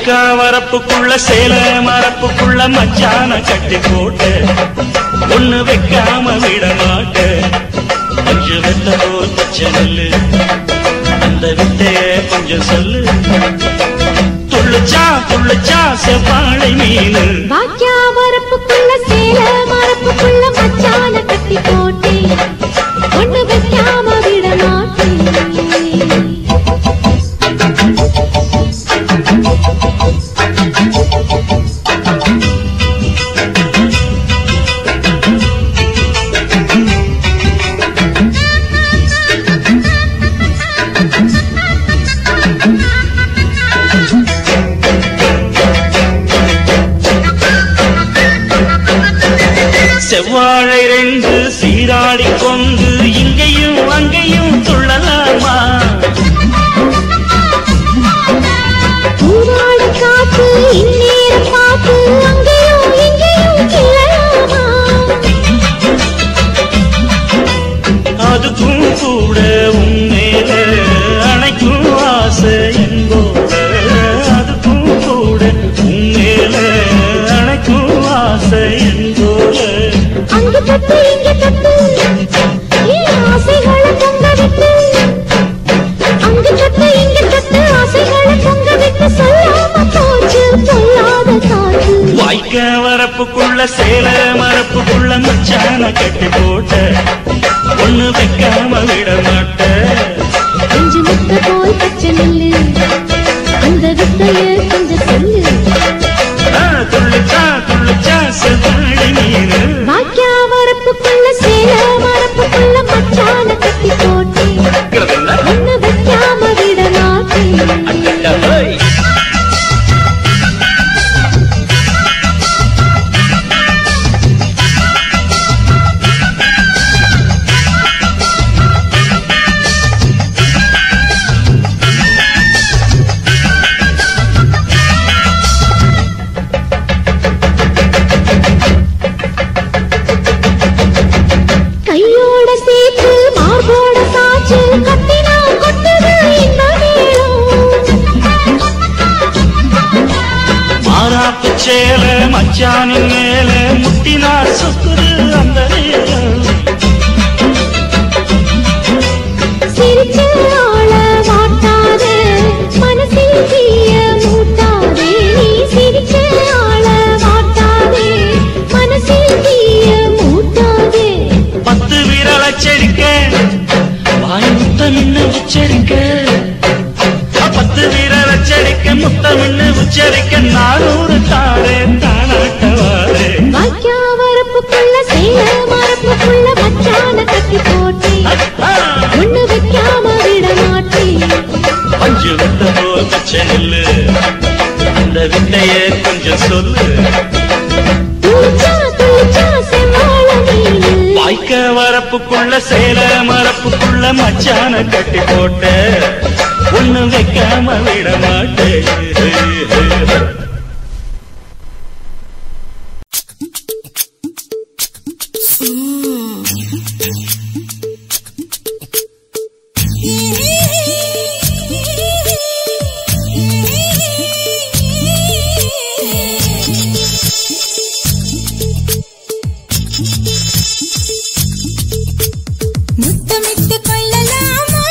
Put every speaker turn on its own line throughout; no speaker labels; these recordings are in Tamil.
வாய்க்கா வரப்புக்குள்ள சேல மரப்புக்குள்ள மச்சான கட்டி போட்டு ஒண்ணு வைக்காம விட மாட்ட கொஞ்சம் வெள்ள போல் பச்சை நெல்லு அந்த வித்தைய கொஞ்சம் சொல்லு துள்ளுச்சா செவ்வாழை மீனு
வாய்க்கா வரப்புக்குள்ள சேல மரப்புக்குள்ள மச்சான கட்டி போட்டு ஒண்ணு வைக்காம விட மாட்டேன்
செவ்வாழை ரெண்டு சீராடி கொண்டு இங்கேயும் அங்கேயும் துள்ளலாமா
ஊராடு காத்து இந்நேரம் பார்த்து அங்கேயும் இங்கேயும் கிளலாமா
அதுக்கும் கூட உன்னேல அணைக்கும் ஆசை என்போட அதுக்கும் கூட உன்னேல அணைக்கும் ஆசை என்போட
அங்கு தொட்டு இங்க தொட்டு என் ஆசைகளை பொங்க விட்டு அங்கு தொட்டு இங்க தொட்டு ஆசைகளை பொங்க விட்டு சொல்லாம போச்சு சொல்லாத காற்று
வாய்க்க வரப்புக்குள்ள சேல மரப்புக்குள்ள மச்சான கட்டி போட்ட ஒண்ணு வைக்காம விட மாட்ட
கொஞ்சு முட்டை போல் பச்சை நெல்லு அந்த வித்தைய கொஞ்சம் சொல்லு
துள்ளுச்சா செவ்வாழை மீனு
வாய்க்கா வரப்புக்குள்ள சேல மரப்புக்குள்ள மச்சான கட்டி போட்டு ஒண்ணு வைக்காம விட மாட்டேன் கையோட சேர்த்து மார்போட சாச்சு கத்தினா கொட்டுது இந்த நேரம்
மாறாப்பு சேல மச்சானின் மேல முட்டினா சுத்துது அந்த நேரம்
சிரிச்ச ஆள மாட்டாதே மனசில் தீய மூட்டாதே நீ சிரிச்ச ஆள மாட்டாதே மனசில் தீய மூட்டாதே
10 விரல் அச்சரிக்க வாய் முத்தமின்னு உச்சரிக்க 10 விரல் அச்சரிக்க முத்தமின்னு உச்சரிக்க 400 தாரே தானாட்டவாரே
வாய்க்கா வரப்புக்குள்ள சேல மரப்புக்குள்ள மச்சான கட்டி போட்டே ஒண்ணு வைக்காம விட மாட்டேன்
பஞ்சு விட்ட போல் பச்சை நெல்லு அந்த வித்தைய கொஞ்சம் சொல்லு
துளிச்சா செவ்வாழை மீனு
வாய்க்க வரப்புக்குள்ள சேல மரப்புக்குள்ள மச்சான கட்டி போட்ட ஒண்ணு வைக்காம விட மாட்டேன்
முத்தமிட்டு கொள்ளலாமா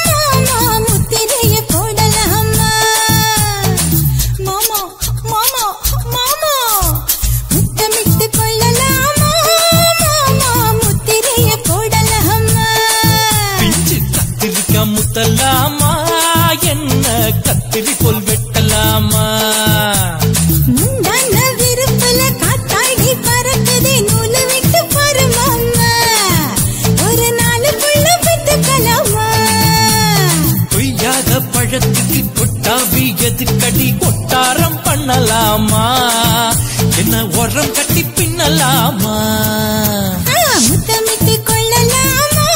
மாமா முத்திரைய போடலாமா மாமா மாமா மாமா முத்தமிட்டு கொள்ளலாமா மாமா முத்திரைய போடலாமா
பிஞ்சு கத்திரிக்கா முத்தலாமா என்ன கத்திரி போல் வெட்டலாமா
முந்தான விருப்பல காத்தாடி பறக்குதே நூலு விட்டு பாரு மாமா ஒரு நாளுக்குள்ள பெற்றுக்கலாமா
கொய்யாத பழத்துக்கு கொட்டாவி எதுக்கடி கொட்டாரம் பண்ணலாமா என்ன உரம் கட்டி பின்னலாமா
முத்தமிட்டு கொள்ளலாமா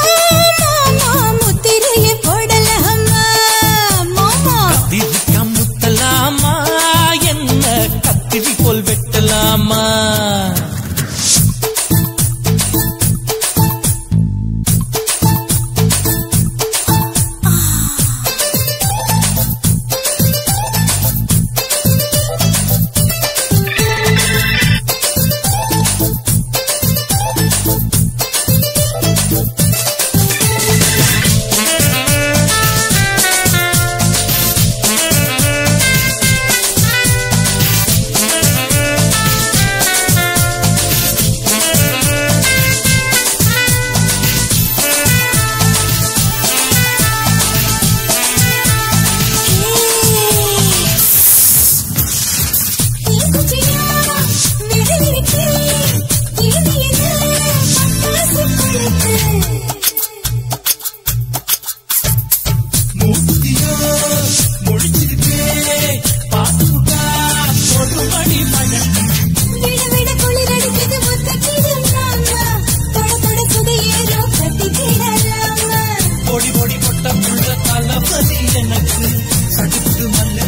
மாமா முத்திரைய போடலாமா மாமா
கத்திரிக்கா முத்தலாமா என்ன கத்திரி போல் வெட்டலாமா எனக்கு சடுத்து மல்ல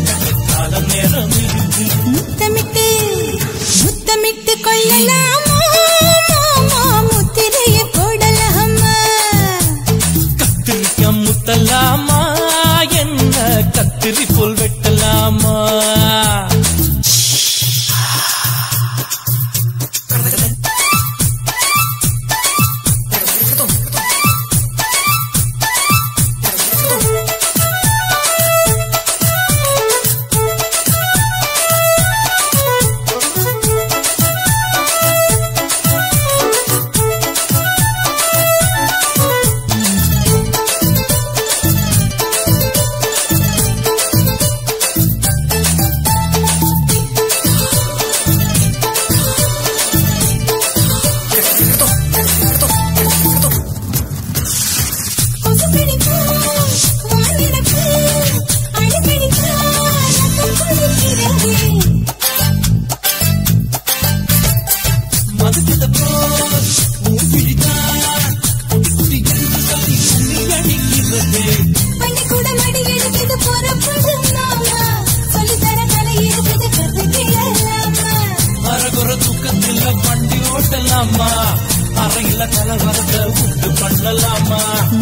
கால நேரம் இருக்கு
முத்தமிட்டு முத்தமிட்டு கொள்ளலாமா முத்திரைய போடலாமா
கத்திரிக்க முத்தலாமா என்ன கத்திரி போல் வெட்டலாமா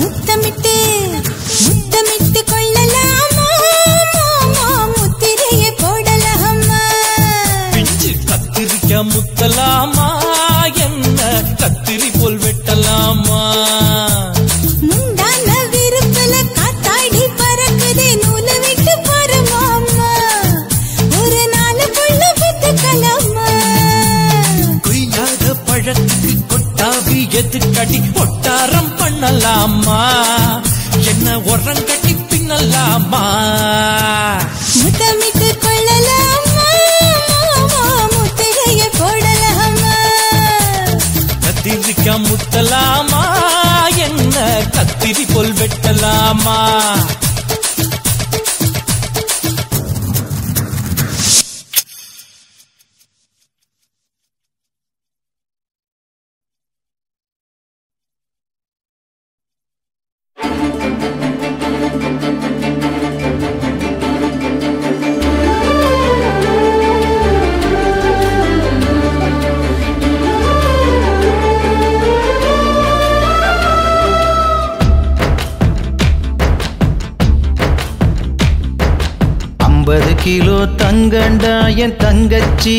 முத்தமிட்டு முத்தமிட்டு கொள்ளலாமா முத்திரைய போடலாமா
பிஞ்சு கத்திரிக்க முத்தலாமா என்ன கத்திரி போல் வெட்டலாமா
முந்தான விருப்பல காத்தாடி பறக்குதே நூலை விட்டு பரமாமா ஒரு நாள் புள்ள வித்துக்கலாமா
கொய்யாத பழத்துக்கு கொட்டாவி எதுக்கடி ஒட்டாரம் பண்ணலாமா என்ன உரங்கட்டி பின்னலாமா
முத்தமிட்டு கொள்ளலாமா முத்திரைய போடலாமா
கத்திரிக்க முத்தலாமா என்ன கத்திரி போல் வெட்டலாமா
கிலோ தங்கண்டா என் தங்கச்சி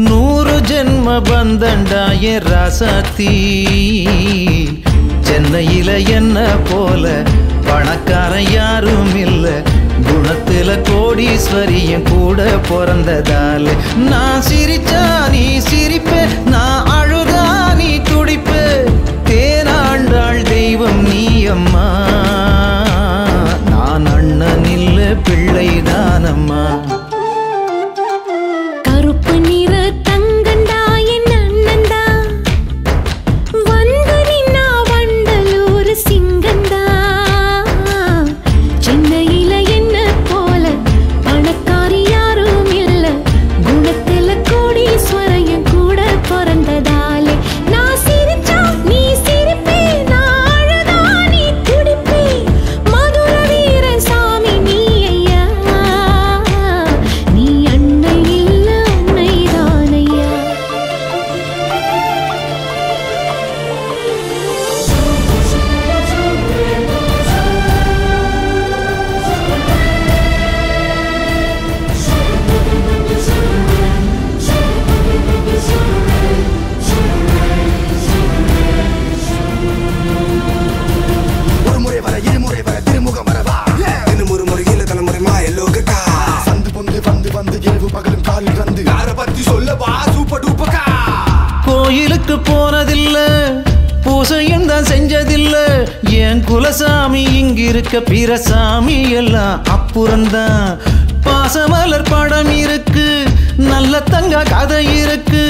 100 ஜென்ம பந்தண்டா என் ராசாத்தி சென்னையில என்ன போல பணக்காரன் யாரும் இல்ல குணத்துல கோடீஸ்வரியும் கூட பிறந்ததால நான் சிரிச்சா நீ சிரிப்ப நான் அழுதா நீ துடிப்ப தேனாண்டாள் தெய்வம் நீ அம்மா நான் அண்ணன் இல்ல பிள்ளைதானம்மா
கருப்பு நிற தங்கண்டா என் அண்ணந்தா வந்து நின்னா வண்டலூர் சிங்கந்தா சென்னையில என்ன போல பணக்காரி யாரும் இல்ல குணத்துல கோடீஸ்வரையும் கூட பிறந்ததாலே நான் சிரிச்சா நீ சிரிப்பே நான் அழுதா நீ துடிப்பே மதுர வீர சாமி நீ ஐயா நீ அன்னை இல்ல அன்னைதான் ஐயா
ஒரு முறை வர இருமுறை வர திருமுகம் வரவா இன்னும் ஒரு முறை இல்ல தலைமுறை மாயலோகக்கா சந்து பொந்து வந்து வந்து இரவு பகலும் காலில் வந்து யார பத்தி சொல்லவா சூப்பர் டூப்பக்கா
கோயிலுக்கு போனதில்ல பூசையும் தான் செஞ்சதில்ல என் குலசாமி இங்கிருக்க பிற சாமி எல்லாம் அப்புறம்தான் பாசமலர் படம் இருக்கு நல்ல தங்க கதை இருக்கு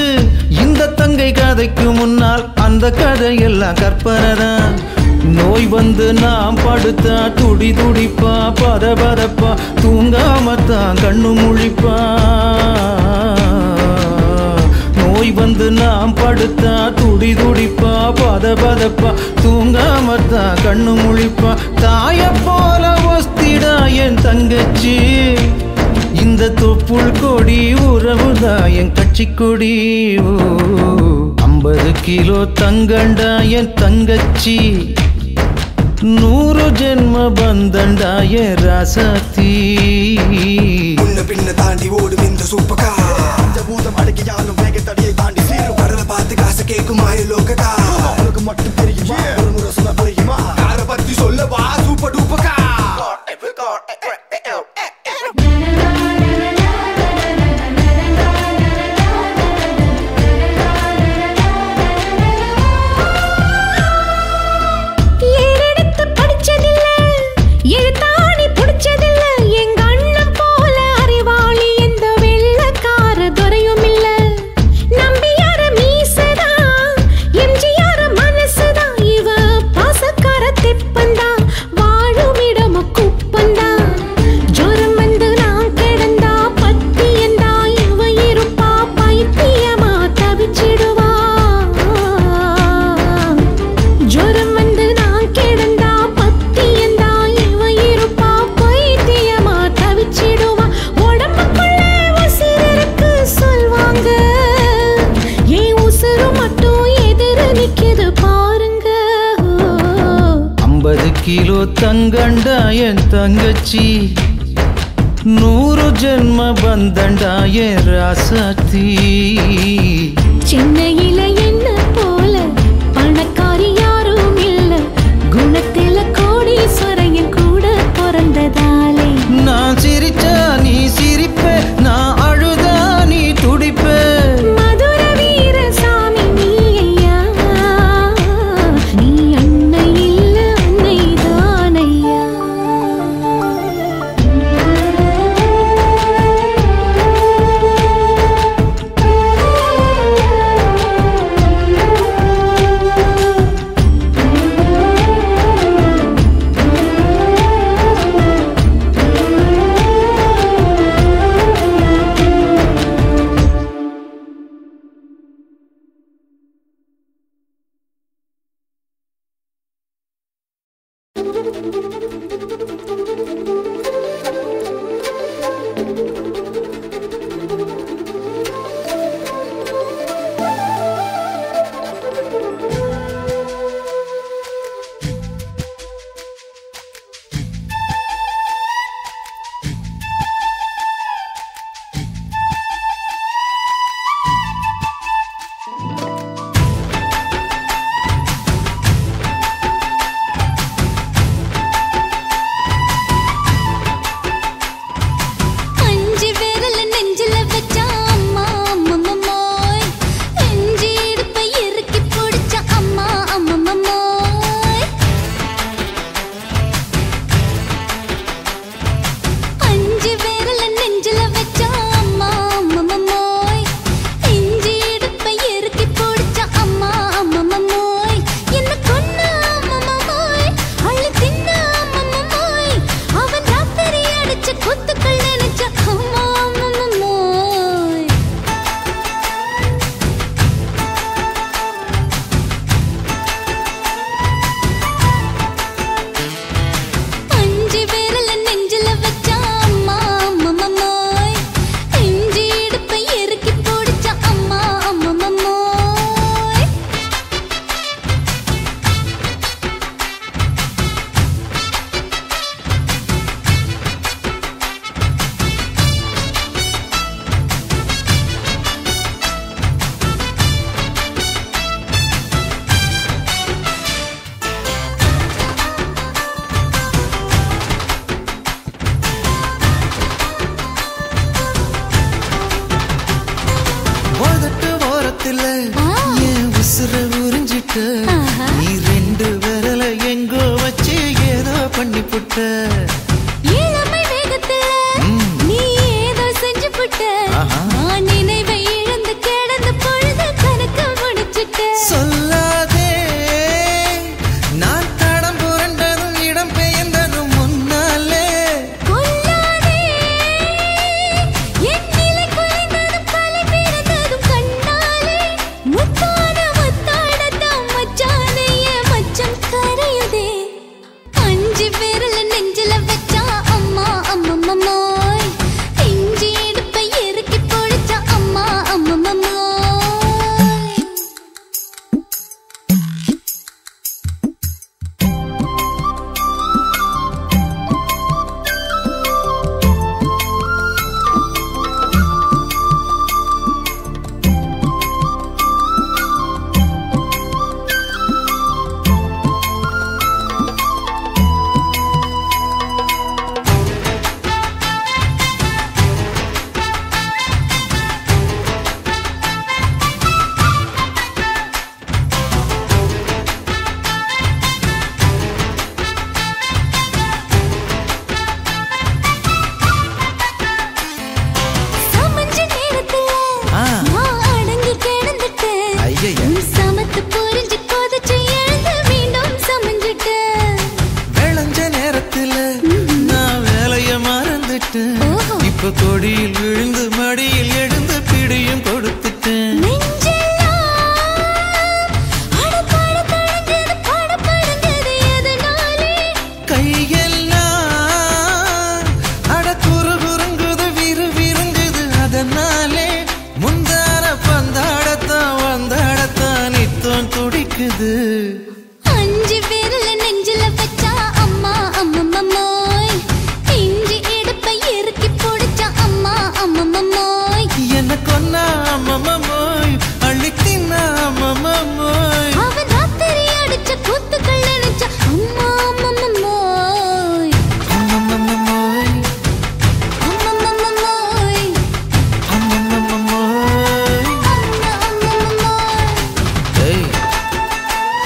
இந்த தங்கை கதைக்கு முன்னால் அந்த கதையெல்லாம் கற்பனை தான் நோய் வந்து நாம் படுத்தா துடி துடிப்பா பத பதப்பா தூங்காமத்தான் கண்ணு முழிப்பா நோய் வந்து நாம் படுத்தா துடி துடிப்பா பத பதப்பா தூங்காமத்தான் கண்ணு முழிப்பா தாய போல தங்கச்சி இந்த தொப்புள் கொடி உறவுதான் என் கட்சி கொடி 50 கிலோ தங்கண்டா என் தங்கச்சி 100 ஜென்ம பந்தண்டா என் ராசாத்தி
முன்ன பின்ன தாண்டி ஓடும் இந்த சூப்பக்கா அந்த பூதம் அடக்கியாலும் வேகத்தடியை தாண்டி சீரும் கடலை பார்த்து காசை கேட்கும் மாயலோகக்கா உனக்கு மட்டும் தெரியுமா ஒரு முறை சொன்ன புரியுமா யாரை பத்தி சொல்லவா சூப்பர் டூப்பக்கா
கிலோ தங்கண்டா என் தங்கச்சி 100 ஜென்ம பந்தண்டா என் ராசாத்தி
சென்னையில என்ன போல பணக்காரி யாரும் இல்ல குணத்தில கோடீஸ்வரன் கூட பிறந்ததாலே
நான் சிரிச்சா நீ சிரிப்ப நான் அழுதா நீ துடிப்ப
மதுர வீர சாமி நீ ஐயா நீ அன்னை இல்ல அன்னை தான் ஐயா
நீ 2 விரல எங்கோ வச்சு ஏதோ பண்ணி புட்ட
இளமை வேகத்துல நீ ஏதோ செஞ்சு புட்ட நான் நினைவை இழந்து கிடந்த பொழுது கணக்கு முடிச்சிட்ட
சொல்லாதே நான் தடம் புரண்டதும் இடம் பெயர்ந்ததும் முன்னாலே
கொல்லாதே என் நிலை குறைந்ததும் தலை பிறந்ததும் கண்ணாலே முத்தான முத்தாடத்தான் மச்சானைய மச்சம் கரையுதே 5 விரல நெஞ்சில வச்சா அம்மா அம்மா
மடியில் விழுந்து மடியில் எழுந்து பிடியும் கொடுத்துட்டேன். கையெல்லாம் அட குறு குறுங்குது விறு விருங்குது அதனாலே முந்தார பந்தாடத்தான் வந்தாடத்தான் நித்தம் துடிக்குது.
5 பேர்ல நெஞ்சில வச்சா அம்மா அம்மம்மோய் இஞ்சி எடுப்பை இறுக்கி பிடிச்சா அம்மா அம்மம்மோய்
என்ன கொன்னா அம்மம்மோய் அள்ளித்தின்னா அம்மம்மோய்
அவன் ராத்திரி அடிச்ச கூத்துக்கள் நினைச்சா அம்மா அம்மம்மோய்
அம்மம்மோய்
அம்மம்மோய்
அம்மம்மோய்.
அம்மா அம்மம்மோய்.
ஏய்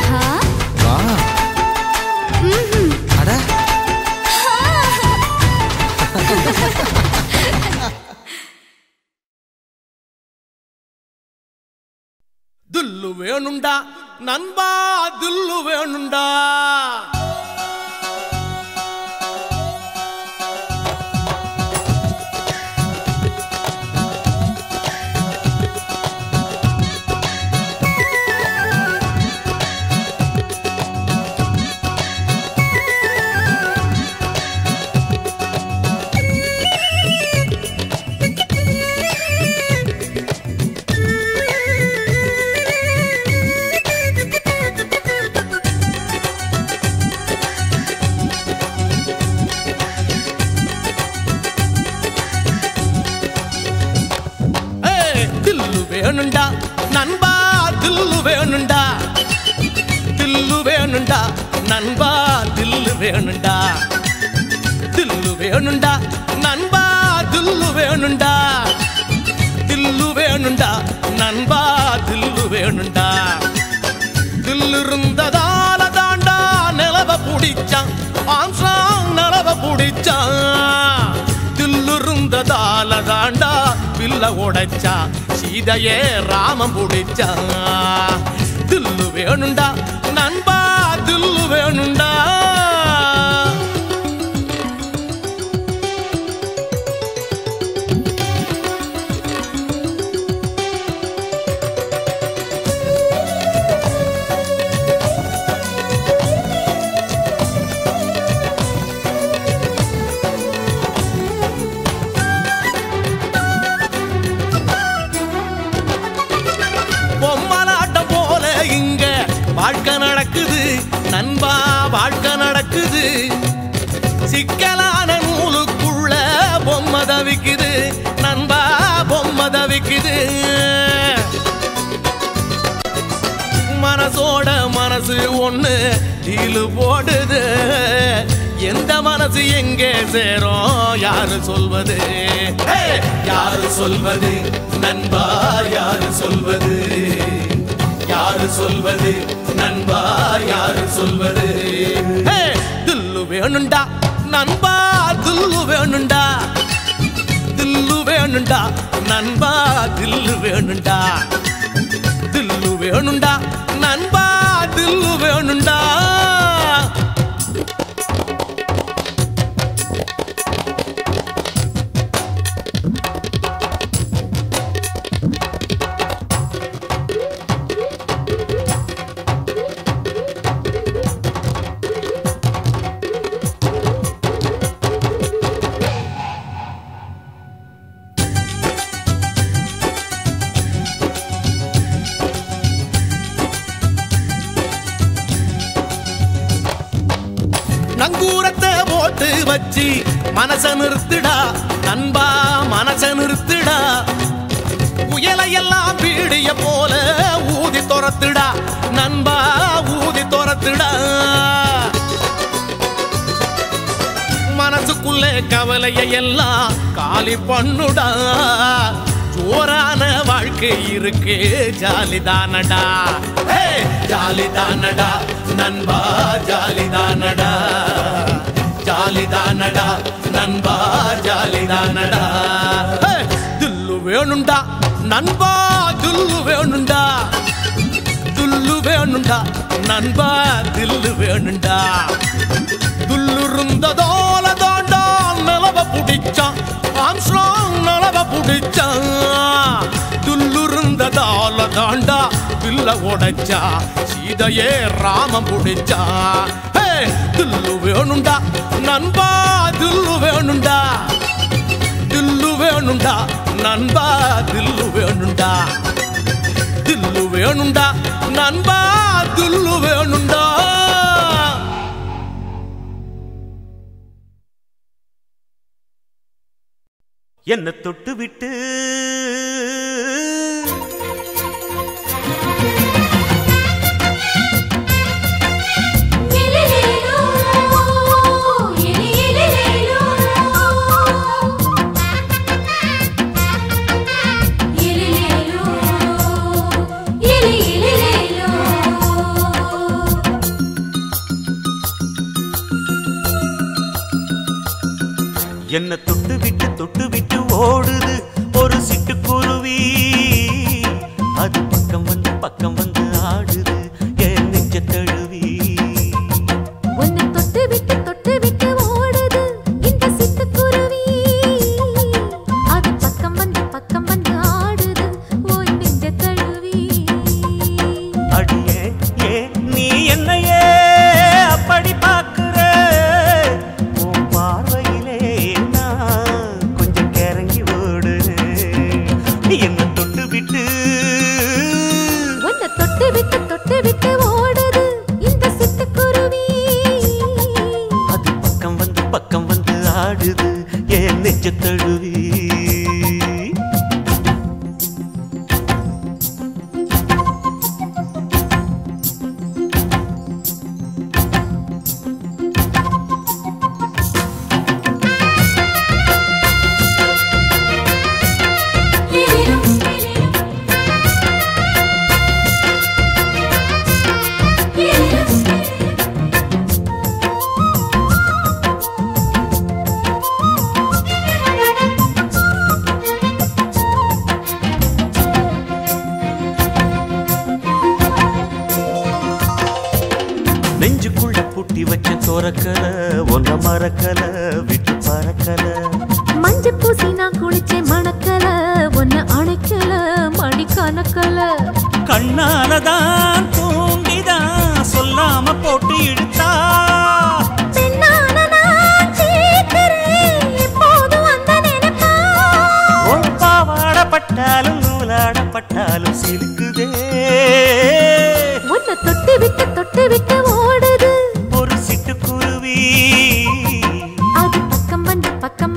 ஹா
வா அட
துல்லு வேணுண்டா நண்பா துல்லு வேணுண்டா. வேணுண்டா நண்பா தில்லு வேணுண்டா. தில்லு வேணுண்டா நண்பா தில்லு வேணுண்டா. தில்லு வேணுண்டா நண்பா தில்லு வேணுண்டா. தில்லு வேணுண்டா நண்பா தில்லு வேணுண்டா. தில்லு இருந்ததால தாண்டா நிலவ புடிச்சான் ஆம்சாங் நிலவ புடிச்சான். தில்லு இருந்ததால தாண்டா வில்ல உடைச்சா சீதையே ராமம் புடிச்சா. தில்லு வேணுண்டா நண்பா தில்லு வேணுண்டா. பொம்மலாட்டம் போல இங்க வாழ்க்கை நடக்குது நண்பா வாழ்க்கை நடக்குது. சிக்கலான நூலுக்குள்ள பொம்மை தவிக்குது நண்பா பொம்மை தவிக்குது. மனசோட மனசு ஒண்ணு டீலு போடுது. எந்த மனசு எங்கே சேரும் யாரு சொல்வது? யாரு சொல்வது நண்பா யாரு சொல்வது? யாரு சொல்வது நண்பா யாரு சொல்வது? தில்லு வேணுண்டா நண்பா தில்லு வேணுண்டா. தில்லு வேணுண்டா நண்பா தில்லு வேணுண்டா. தில்லு வேணுண்டா நண்பா தில்லு வேணுண்டா. நங்கூரத்தை போட்டு வச்சு மனச நிறுத்துடா நண்பா மனச நிறுத்துடா. புயலையெல்லாம் பீடிய போல ஊதி துரத்துடா நண்பா ஊதி துரத்துடா. மனசுக்குள்ளே கவலையை எல்லாம் காலி பண்ணுடா. ஜோரான வாழ்க்கை இருக்கு ஜாலிதானடா. ஜாலிதானடா நண்பா ஜாலிதானடா. ஜாலிதானடா நண்பா ஜாலிதானடா. தில்லு வேணுண்டா நண்பா தில்லு வேணுண்டா. தில்லு வேணுண்டா நண்பா தில்லு வேணுண்டா. துல்லு இருந்ததோல தாண்டா நிலவ புடிச்சான் ஆம்ஸ்ட்ராங் படைச்சா சீதையே ராமம் புடிச்சா தில்லு வேணுண்டா நண்பா தில்லு வேணுண்டா தில்லு வேணுண்டா நண்பா தில்லு வேணுண்டா தில்லு வேணுண்டா நண்பா தில்லு வேணுண்டா
என்ன தொட்டு விட்டு என்ன தொட்டு விட்டு ஓடுது ஒரு சிட்டுக்குருவி அது பக்கம் வந்து ஆடுது என் நெஞ்ச தழுவி
உன்னை தொட்டு விட்டு ஓடுது இந்த சிட்டுக்குருவி அது பக்கம் வந்து ஆடுது உன் நெஞ்ச தழுவி
அடியே ஏ நீ என்னையே அப்படி பார்க்கிற உன் பார்வையிலே நான் கொஞ்சம் கிறங்கி ஓடு என்ன தொட்டு விட்டு
உன்னை தொட்டு விட்டு ஓடுது இந்த சிட்டுக்குருவி
அது பக்கம் வந்து ஆடுது என் நெஞ்ச தழுவி நெஞ்சுக்குள்ள பூட்டி வச்ச தோரக்கல ஒன்ன மறக்கல விட்டு பறக்கல
மஞ்ச பூசி நான் குளிச்சேன் மணக்கல ஒன்ன அணைக்கல மணி கணக்கல
கண்ணாலதான் தூண்டிதான் சொல்லாம போட்டு இழுத்தா
பெண்ணான நான் கேட்கிறேன் எப்போதும் அந்த நினைப்பா
உன் பாவாடப்பட்டாலும் நூலாடப்பட்டாலும் சிலுக்குதே
உன்னை தொட்டு விட்டு ஓடுது
ஒரு சிட்டுக்குருவி
அது பக்கம்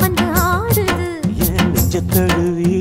வந்து ஆடுது
என் நெஞ்ச தழுவி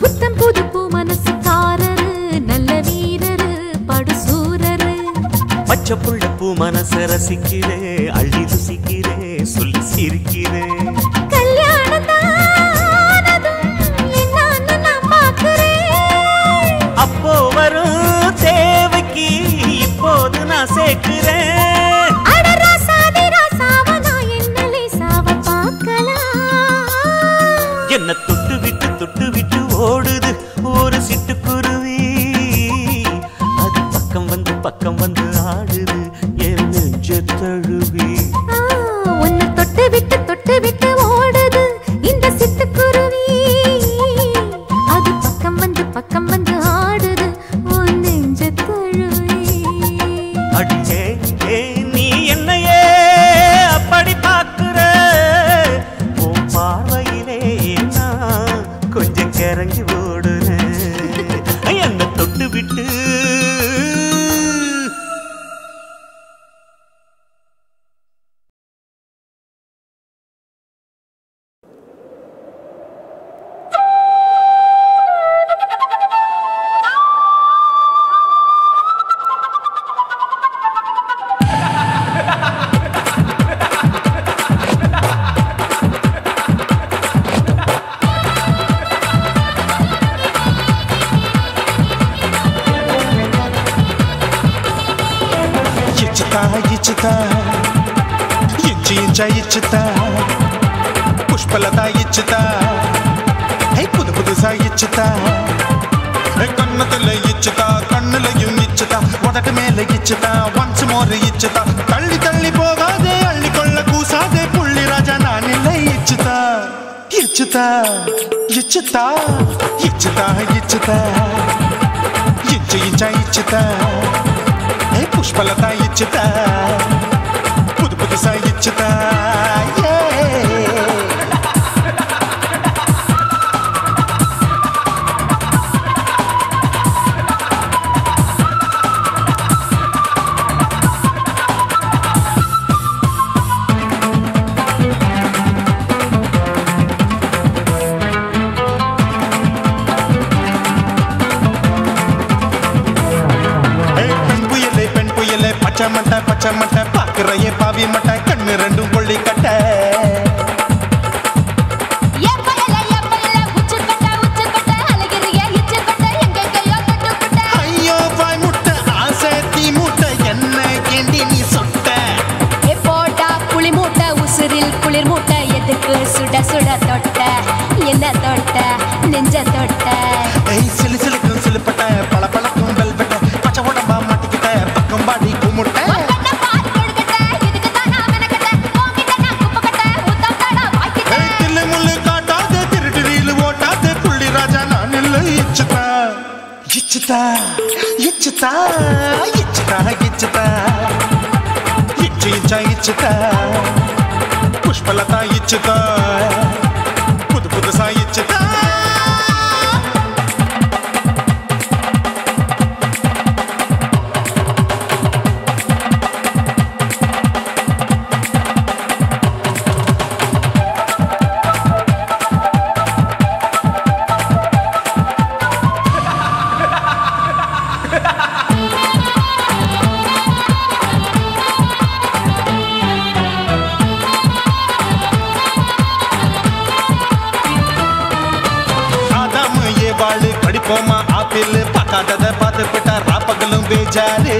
புத்தம் புது பூ மனசுக்காரரு நல்ல வீரரு படுசூரரு
பச்சை புள்ள பூ மனச ரசிக்கிறே அள்ளி ருசிக்கிறே சொல்லி சிரிக்கிறே
கல்யாணம் தானதும் என்னன்னு நான் பார்க்கிறேன்
அப்போ வரும் தேவைக்கு இப்போது நான் சேர்க்கிறேன்
அட ராசாதி ராசாவ நான் என்ன லேசாவ பார்க்கலாம்
என்ன தொட்டு விட்டு ஓடுது ஒரு சிட்டுக்குருவி அது பக்கம் வந்து ஆடுது என் நெஞ்ச தழுவி
உன்னை தொட்டு விட்டு ஓடுது இந்த சிட்டுக்குருவி அது பக்கம் வந்து ஆடுது உன் நெஞ்ச தழுவி
அடியே ஏ நீ என்னையே அப்படி பார்க்கிற உன் பார்வையிலே நான் கொஞ்சம் கிறங்கி ஓடுறேன் என்ன தொட்டு விட்டு
ఇచ్చుతా ఇంచి ఇంచ ఇచ్చుతా పుష్పలత ఇచ్చుతా హే పుదు పుదుసా ఇచ్చుతా కన్నతల ఇచ్చుతా కన్నులயும் ఇచ్చుతా మొదటి మేల ఇచ్చుతా వన్స్ మోర్ ఇచ్చుతా తల్లి తల్లి పోగాదే అள்ளிకొళ్ళ కూసాదే పుల్లి రాజా నానిల్ల ఇచ్చుతా ఇచ్చుతా ఇచ్చుతా ఇచ్చుతా ఇచ్చుతా ఇంచు ఇంచ ఇచ్చుతా హే పుష్పలత ఇచ్చుతా పుదు పుదుసా ఇచ్చుతా பச்சமட்ட பாக்குறையே பாவி மட்ட கண்ணு ரெண்டும் கொள்ளி கட்ட ஐயோ பாய் முட்டை ஆசை தீ மூட்டை என்ன கேண்டி நீ சொட்ட
போட்டா புளி மூட்டை உசுரில் குளிர் மூட்டை எதுக்கு சுட சுட தொட்ட என்ன தொட்ட நெஞ்ச தொட்ட
சிலு சிலுக்கும் சிலுப்பட்ட பல பழக்கும் வெல்வெட்ட பச்சை உடம்பா மாட்டிக்கிட்ட பக்கம் பாடி குமுட்ட ఇచ్చుతా ఇచ్చుతా ఇచ్చుతా ఇచ్చుతా ఇచ్చు ఇంచ ఇచ్చుతా పుష్పలత ఇచ్చుతా పుదు పుదుసా ఇచ్చుతా படிப்போமா ஆப்பிள் பார்க்காதத பார்த்து விட்டா ராப்பகலும் பேஜாரு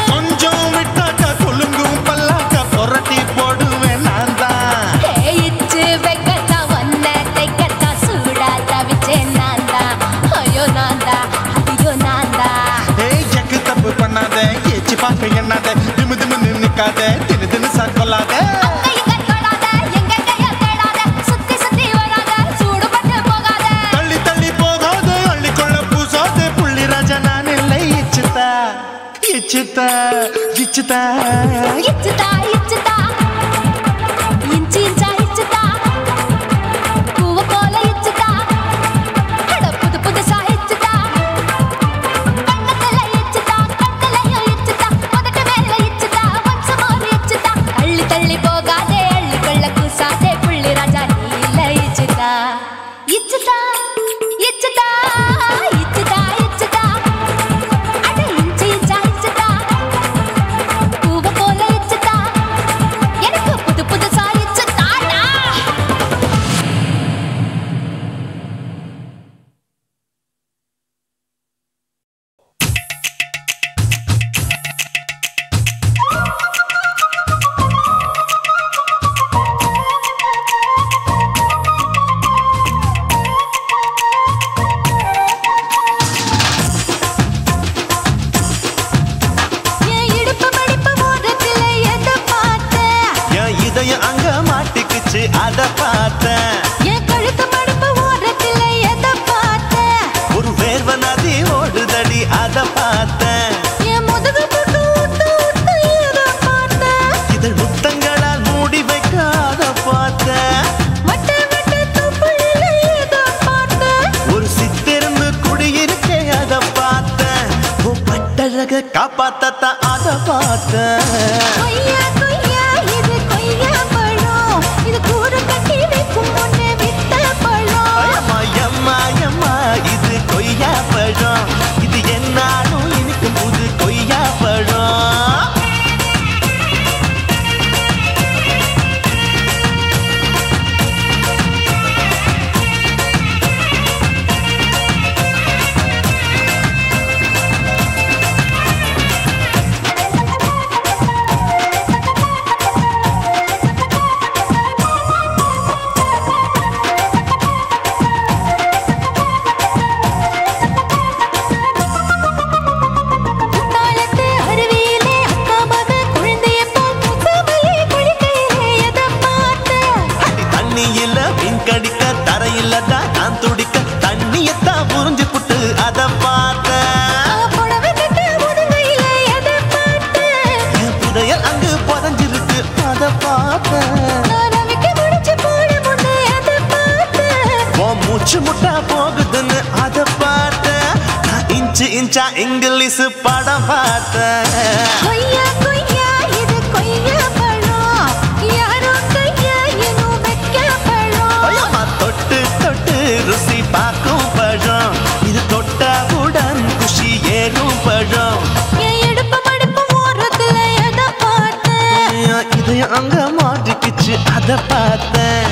கொஞ்சம் விட்டாக்க கொலுங்கும் பல்லாக்க புரட்டி போடுவேன் நான் தான்
இச்சு வெக்கத்தா ஒன்ன தைக்கத்தா சூடா தவிச்சேன் நான் தான் ஐயோ நான் தான் ஐயோ நான் தான்
எக்கு தப்பு பண்ணாத ஏச்சி பார்க்க எண்ணாத திமு திமுன்னு நிக்காத தினு தினு சாக்கொள்ளாத தள்ளி தள்ளி போகாத அள்ளிக்கொள்ள பூசாத புள்ளி ராஜா நான் இல்லை இச்சுதா இச்சுதா இச்சுதா
இச்சுதா இச்சுதா இஞ்சி இஞ்சா இச்சுதா பூவ போல இச்சுதா அட புது புதுசா இச்சுதா கண்ணத்துல இச்சுதா கண்ணலையும் இச்சுதா முதட்டு மேல இச்சுதா வம்ச மோர் இச்சுதா தள்ளி தள்ளி போகாதே அள்ளி கொள்ள கூசாதே புள்ளி ராஜா நீ இல்ல இச்சுதா இச்சுதா இச்சுதா இச்சுதா இச்சுதா அட இஞ்சி இஞ்சா இச்சுதா பூவ போல இச்சுதா எனக்கு புது புதுசா இச்சுதாடா என் இடுப்பு மடிப்பு ஓரத்துல எதை பார்த்தேன்
என் இதயம் அங்க மாட்டிக்குச்சு அத பார்த்தேன்
என் கழுத்து மடிப்பு ஓரத்துல எதை பார்த்தேன்
ஒரு வேர்வ நதி ஓடுதடி அத பார்த்தேன்
என் முதுகு போட்டு ஊத்து ஊத்து எதை பார்த்தேன்
இதழ் முத்தங்களால் மூடி வைக்க அத பார்த்தேன்
வட்ட வட்ட தொப்புளில எதை பார்த்தேன்
ஒரு சித்திருந்து குடியிருக்கே அத பார்த்தேன் உன் பட்டழக காப்பாத்தத்தான் அத பார்த்தேன்
கொய்யா கொய்யா இது கொய்யா பழம் இது கூட கட்டி வைக்கும் முன்னே வித்த பழம்
அம்மா எம்மா எம்மா இது கொய்யா பழம் இது என்னாலும் இனிக்கும் புது கொய்யா பழம் 5 இன்ச்சா இங்கிலீஷ் படம் பார்த்தேன்.
கொய்யா கொய்யா இது கொய்யா பழம், யாரோ கையா இன்னும் வைக்க பழம்.
தொட்டு தொட்டு ருசி பார்க்கும் பழம், இது தொட்டாவுடன் குஷி ஏறும் பழம்.
என் இடுப்பு மடுப்பு ஓரத்துல எதை பார்த்தேன்,
இதயம் அங்க மாட்டிக்கிச்சு அதை பார்த்தேன்.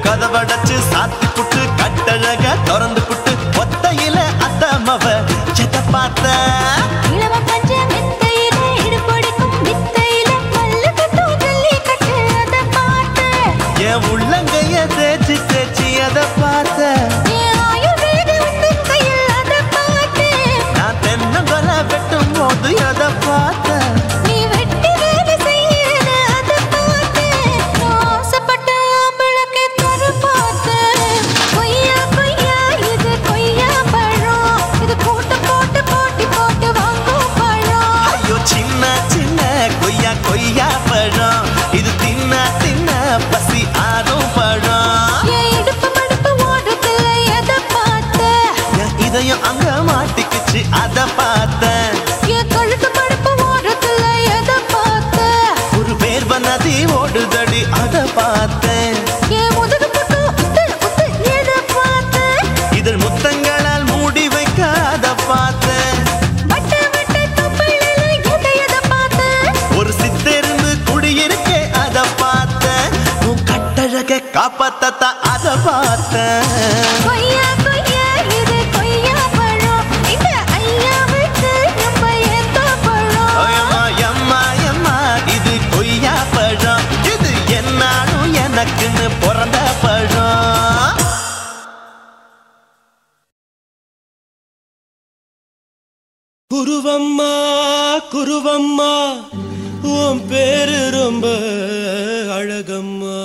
கதவடைச்சு சாத்தி புட்டு கட்டழக திறந்து புட்டு ஒத்தையில அத்தமவ செத்த பார்த்த.
இளவ பஞ்ச மெத்தையில இடுப்பொடிக்கும் வித்தையில மல்லு கட்டும் ஜல்லி கட்டு அதை பார்த்தேன்.
என் உள்ளங்கைய தேய்ச்சி தேய்ச்சி அதை பார்த்த.
என் ஆயுர்வேத உந்தன் கையில் அதை பார்த்தேன்.
நான் தென்னங்கொலை வெட்டும் போது அதை பார்த்த.
நீ வெட்டி வேலை செய்யற அதை பார்த்தேன். நான் ஆசைப்பட்ட ஆம்பளக்கு தர பார்த்தேன். கொய்யா கொய்யா இது கொய்யா பழம், இது போட்டு போட்டு போட்டி போட்டு வாங்கும் பழம்.
ஐயோ சின்ன சின்ன கொய்யா கொய்யா பழம், இது தின்ன தின்ன பசி ஆறும் பழம்.
என் இடுப்பு மடுப்பு ஓரத்துல எதை பார்த்தேன்,
என் இதயம் அங்க மாட்டிக்கிச்சு அதை பார்த்தேன்.
என் கழுத்து மடுப்பு ஓரத்துல எதை பார்த்தேன்,
ஒரு வேர்வ நதி ஓடுதடி அதை பார்த்தேன்.
என் முதுகு பக்கம் உத்து உத்து எதை பார்த்தேன்,
இதழ் முத்தங்களால் மூடி வைக்க அதை பார்த்தேன்.
வட்ட வட்ட தொப்பையில எதை பார்த்தேன்,
ஒரு சித்தெருந்து குடியிருக்கே அதை பார்த்தேன். உன் கட்டழக காப்பாத்தத்த அதை பார்த்தேன்.
கொய்யா கொய்யா இது கொய்யா பழம், இந்த ஐயாவுக்கு நம்ம ஏத்த பழம்.
அம்மா எம்மா எம்மா இது கொய்யா பழம், இது என்னாலும் எனக்குன்னு பிறந்த பழம்.
குருவம்மா குருவம்மா உன் பேரு ரொம்ப அழகம்மா.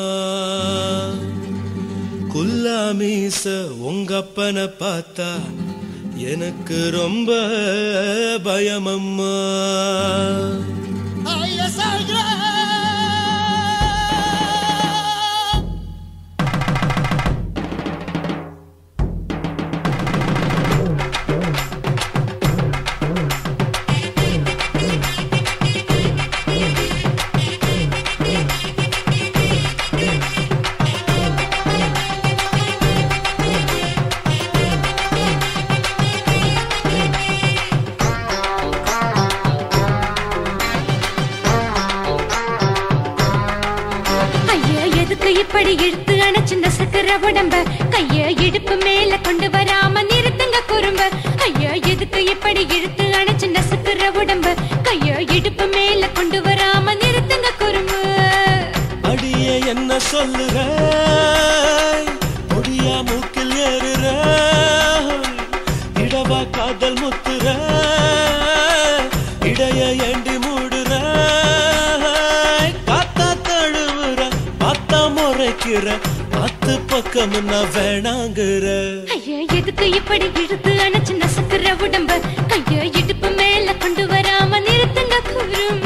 குல்லாமீச உங்க அப்பனை பார்த்தா எனக்கு ரொம்ப பயமம்மா.
இப்படி இழுத்து அணைச்சிருந்த சக்கர உடம்ப கைய இடுப்பு மேல கொண்டு வராம நிறுத்துங்க குறும்ப. ஐயா எதுக்கு இப்படி இழுத்து அணைச்சிருந்த சக்கர உடம்ப கைய இடுப்பு மேல கொண்டு வராம நிறுத்துங்க குறும்பு.
அடிய என்ன சொல்லுற முடியா மூக்கில் ஏறுற இடவா காதல் முத்துற இடைய ஏண்டி மூடுற காத்தா தழுவுற பார்த்தா முறைக்கிற பத்து பக்கம் நான் வேணாங்குற.
ஐயா எதுக்கு இப்படி இழுத்து அணைச்சிருந்த சக்கர உடம்ப கைய இடுப்பு மேல கொண்டு வராம நிறுத்துங்க குறும்ப.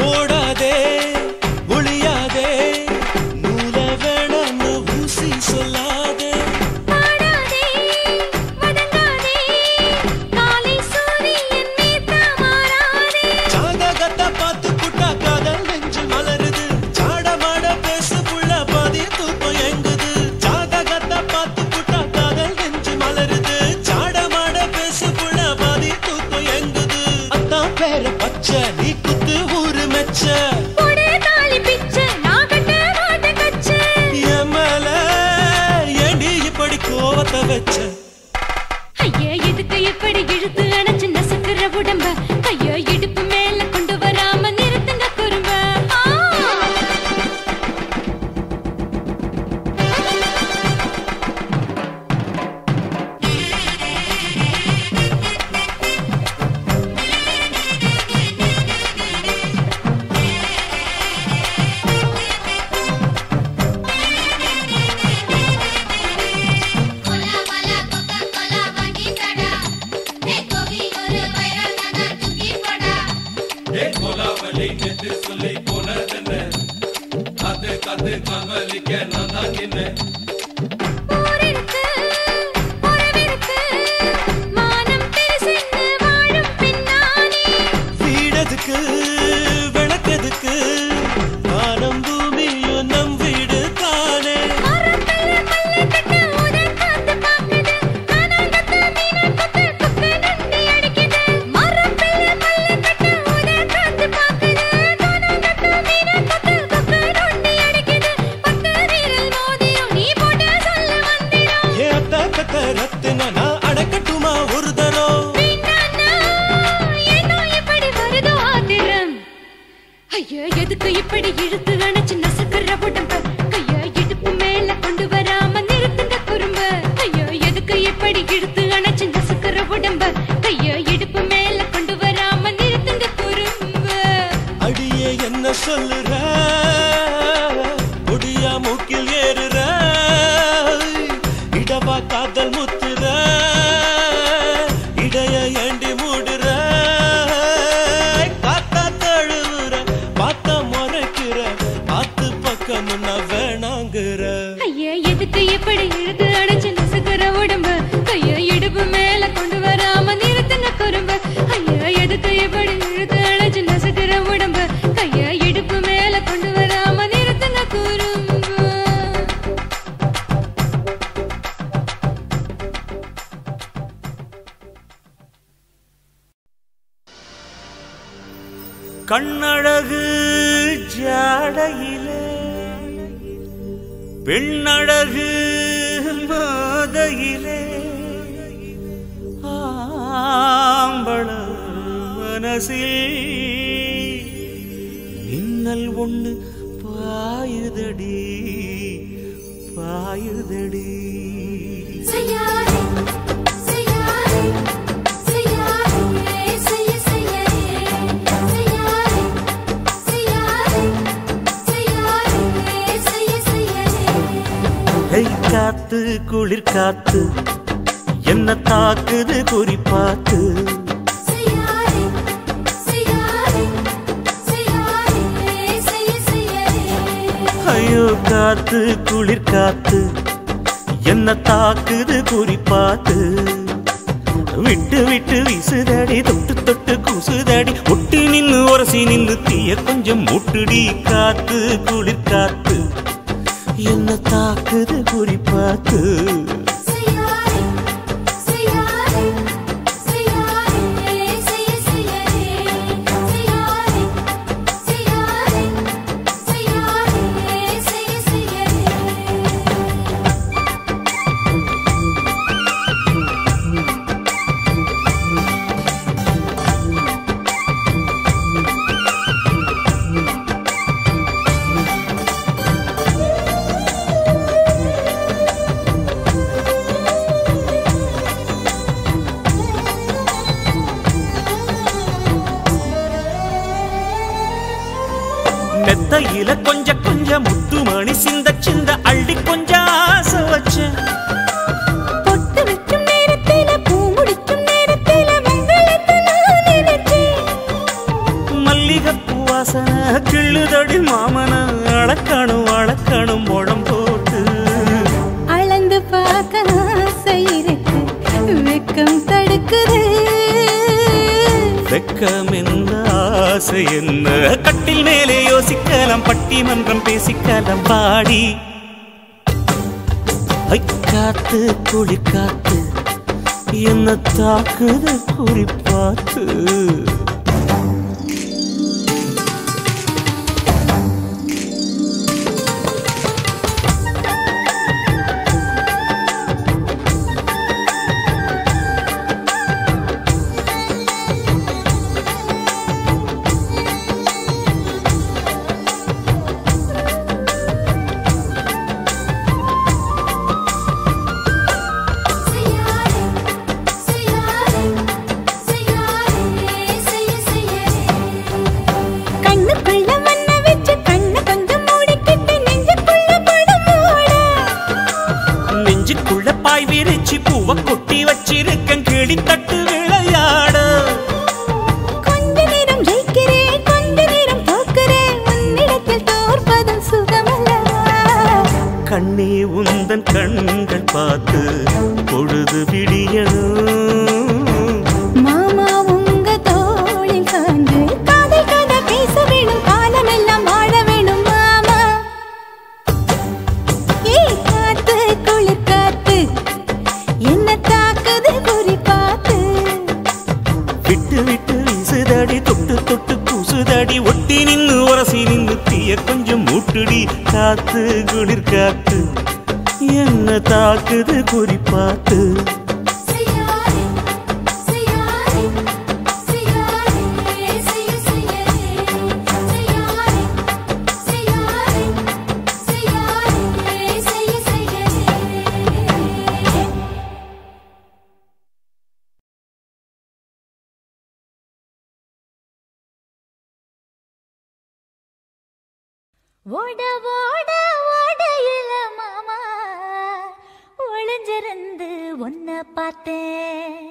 ஓடாதே ஒளியாதே நூல வேணான்னு ஊசி சொல்லாதே.
பாடாதே வதங்காதே காலை சூரியன் மீதா மாறாதே.
வச்ச.
ஐயா எதுக்கு எப்படி இழுத்து அணைச்சு நசுக்கிற உடம்ப ஐயா இடுப்பு மேல கொண்டு வராம நிறுத்துங்க குறும்ப
விளக்கதுக்கு வானம் பூமியும் நம் வீடு தானே. ரத்தின நான் அடக்கட்டுமா ஒரு தரம்.
ஐயா எதுக்கு இப்படி இழுத்து அணைச்சு நசுக்கிற உடம்ப கையா இடுப்பு மேல கொண்டு வராம நிறுத்துங்க குறும்ப ஐயா எதுக்கு இப்படி இழுத்து அணைச்சு நசுக்கிற உடம்ப கையா இடுப்பு மேல கொண்டு வராம நிறுத்துங்க குறும்ப.
அடியே என்ன சொல்லுற முடியா மூக்கில் ஏறுற இடவா காதல் முத்துற இடைய ஏண்டி மூடுற காத்தா தழுவுற பார்த்தா முறைக்கிற ஆத்து பக்கம் வேணாங்குற.
ஐயா எதுக்கு எப்படி இழுத்து அணைச்சு நசுக்கிற உடம்ப கையா இடுப்பு மேல கொண்டு வராம நிறுத்துங்க குறும்ப ஐயா எதுக்கு எப்படி இழுத்து அணைச்சு நசுக்கிற உடம்ப கையா இடுப்பு மேல கொண்டு வராம நிறுத்துங்க குறும்ப.
கண்ணழகு ஜாடையிலே பெண்ணழகு மாதையிலே ஆம்பள மனசில் மின்னல் ஒண்ணு பாயுதடி பாயுதடி. காத்து குளிர் காத்து என்ன தாக்குது குறிப்பாத்து. ஐயோ காத்து குளிர் காத்து என்ன தாக்குது குறிப்பாத்து. விட்டு விட்டு வீசுதடி தொட்டு தொட்டு கூசுதடி ஒட்டி நின்னு உரசி நின்னு தீய கொஞ்சம் மூட்டுடி. காத்து குளிர் காத்து என்ன தாக்குது குறிப்பாத்து. மெத்தையில கொஞ்ச கொஞ்ச முத்துமணி சிந்த சிந்த அள்ளி கொஞ்ச ஆசை வச்ச.
பொட்டு வைக்கும் நேரத்தில பூ முடிக்கும் நேரத்தில மங்களத்தை நான் நினைச்சேன்.
மல்லிகைப்பூ வாசனை கிள்ளுதடி மாமன அளக்கணும் அளக்கணும் முழம் போட்டு.
அளந்து பார்க்க ஆசை இருக்கு வெக்கம் தடுக்குது.
வெக்கம் என்ன ஆசை என்ன கட்டில் மேலே யோசிக்கலாம் பட்டிமன்றம் பேசிக்கலாம் பாடி. காத்து குளிர் காத்து என்ன தாக்குது குறிப்பாத்து.
பாய் விரிச்சு பூவ கொட்டி வச்சிருக்கேன் கிளி தட்டு விளையாட.
கொஞ்ச நேரம் ஜெயிக்கிறேன் கொஞ்ச நேரம் தோக்கிறேன் உன்னிடத்தில் தோற்பதும் சுகமல்லவா.
கண்ணே உந்தன் கண்கள் பார்த்து பொழுது விடியணும்.
மாமா உங்க தோளில் சார்ந்து காதல் கதை பேச வேணும் காலமெல்லாம் வாழ வேணும் மாமா. ஏ காத்து குளிர் காத்து என்ன தாக்குது குறி பார்த்து.
விட்டு விட்டு வீசுதடி தொட்டு தொட்டு பூசுதடி ஒட்டி நின்னு உரசி நின்னு தீய கொஞ்சம் மூட்டுடி. காத்து குளிர் காத்து என்ன தாக்குது குறி பார்த்து.
செய்யாதே செய்யாதே செய்யாதே செய்ய செய்யாதே செய்யாதே செய்யாதே செய்யாதே செய்ய செய்யாதே. ஓட ஓட ஓடையில மாமா ஒளிஞ்சிருந்து ஒன்ன பார்த்தேன்.